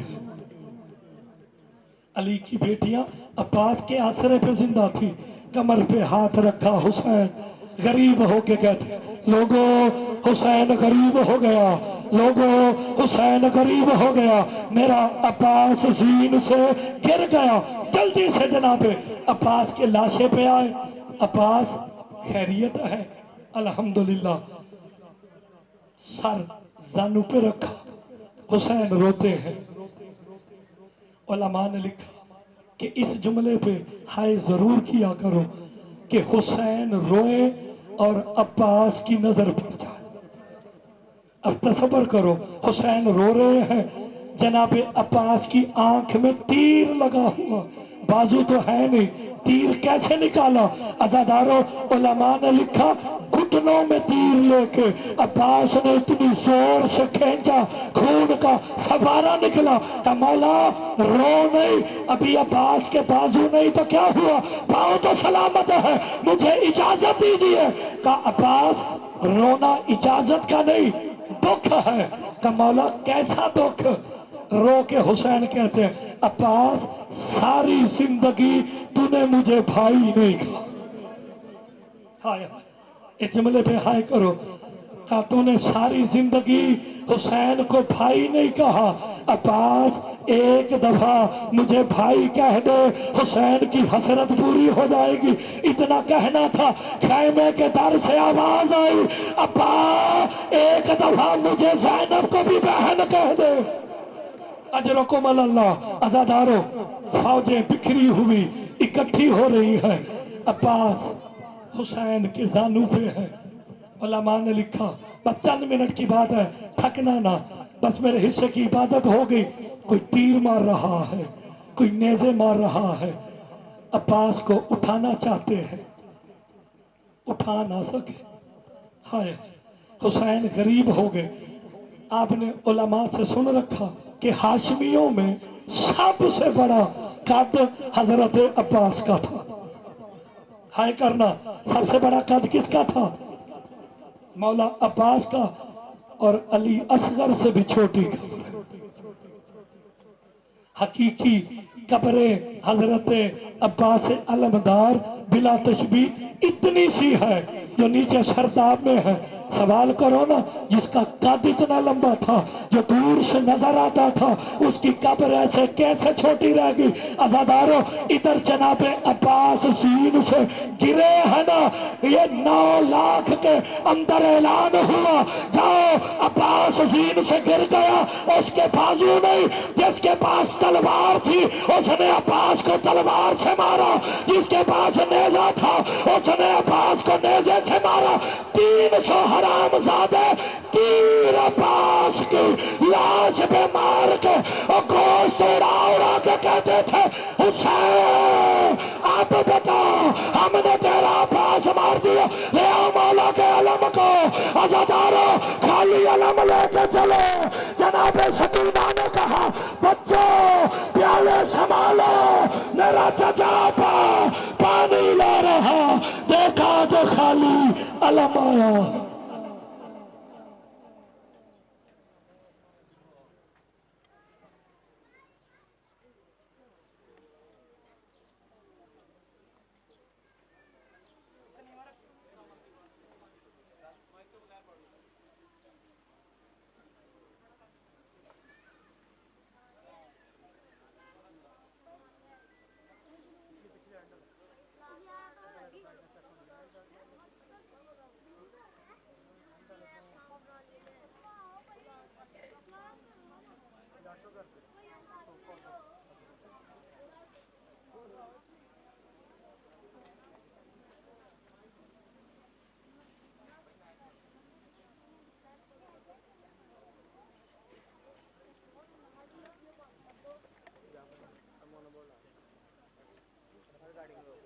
अली की बेटियां अब्बास के आसरे पे जिंदा थी, कमर पे हाथ रखा। हुसैन गरीब होके कहते, लोगों हुसैन गरीब हो गया, लोगों हुसैन गरीब हो गया, मेरा अब्बास जीन से गिर गया। जल्दी से जनाबे अब्बास के लाशे पे आए। अब्बास खैरियत है? अल्हम्दुलिल्लाह। सर जानू पे रखा, हुसैन रोते हैं। उलमा ने लिखा कि इस जुमले पे हाय जरूर किया करो कि हुसैन रोए और अब्बास की नजर पड़ जाए। अब तसव्वुर करो, हुसैन रो रहे हैं, जनाबे अब्बास की आंख में तीर लगा हुआ, बाजू तो है नहीं, तीर कैसे निकाला? अज़ादारों, उलमा ने लिखा घुटनों में तीर लेके अब्बास ने इतनी जोर से खींचा, खून का फवारा निकला। तो मौला रो नहीं, अभी अब्बास के बाजू नहीं तो क्या हुआ, पाँव तो सलामत है, मुझे इजाजत दीजिए। का अब्बास रोना इजाजत का नहीं, दुख है। का मौला कैसा दुख? रो के हुसैन कहते हैं, अब्बास सारी जिंदगी तूने मुझे भाई नहीं कहा। हाय, इस जुमले पे हाय करो। का तूने सारी जिंदगी हुसैन को भाई नहीं कहा। अब्बास एक दफा मुझे भाई कह दे, हुसैन की हसरत पूरी हो जाएगी। इतना कहना था, खैमे के दर से आवाज आई, अब्बा एक दफा मुझे ज़ैनब को भी बहन कह दे। अजरकुम अल्लाह। अज़ादारों, फौजें बिखरी हुई इकट्ठी हो रही है, अब्बास हुसैन के जानू पे है। उलमा ने लिखा बस चंद मिनट की बात है, थकना ना, बस मेरे हिस्से की इबादत हो गई। कोई तीर मार रहा है, कोई नेज़े मार रहा है, अब्बास को उठाना चाहते हैं, उठा ना सके। हाय, हुसैन गरीब हो गए। आपने उलमा से सुन रखा कि हाशमियों में सबसे बड़ा कद हजरत अब्बास का था। हाय करना, सबसे बड़ा कद किसका था? मौला अब्बास का, और अली असगर से भी छोटी कब्र। हकीकी कब्रे हजरत अब्बास अलमदार बिला तशबीह इतनी सी है जो नीचे सरदाब में है। सवाल करो ना, जिसका कद इतना लंबा था, जो दूर से नजर आता था, उसकी कब्र ऐसे कैसे छोटी रह गई। अज़ादारों, इधर जनाबे अब्बास सीन से गिरे है ना, ये 9 लाख के अंदर ऐलान हुआ, जाओ अब्बास सीन से गिर गया, उसके बाजू नहीं, जिसके पास तलवार थी उसने अब्बास को तलवार से मारा, जिसके पास नेजा था उसने अब्बास को नेजे से मारा। 300 हरामजादे तीर अब्बास की लाश पे मार के और गोश्त उड़ा उड़ा के कहते थे, हुसैन अब बता, हमने तेरा अब्बास मार दिया, ले आओ मौला के अलम को। अज़ादारों, खाली अलम लेके चलो। जनाब सकीना ने कहा, बच्चों प्याले संभालो, मेरा चचा पानी ला रहा, देखा तो खाली अलम आया। regarding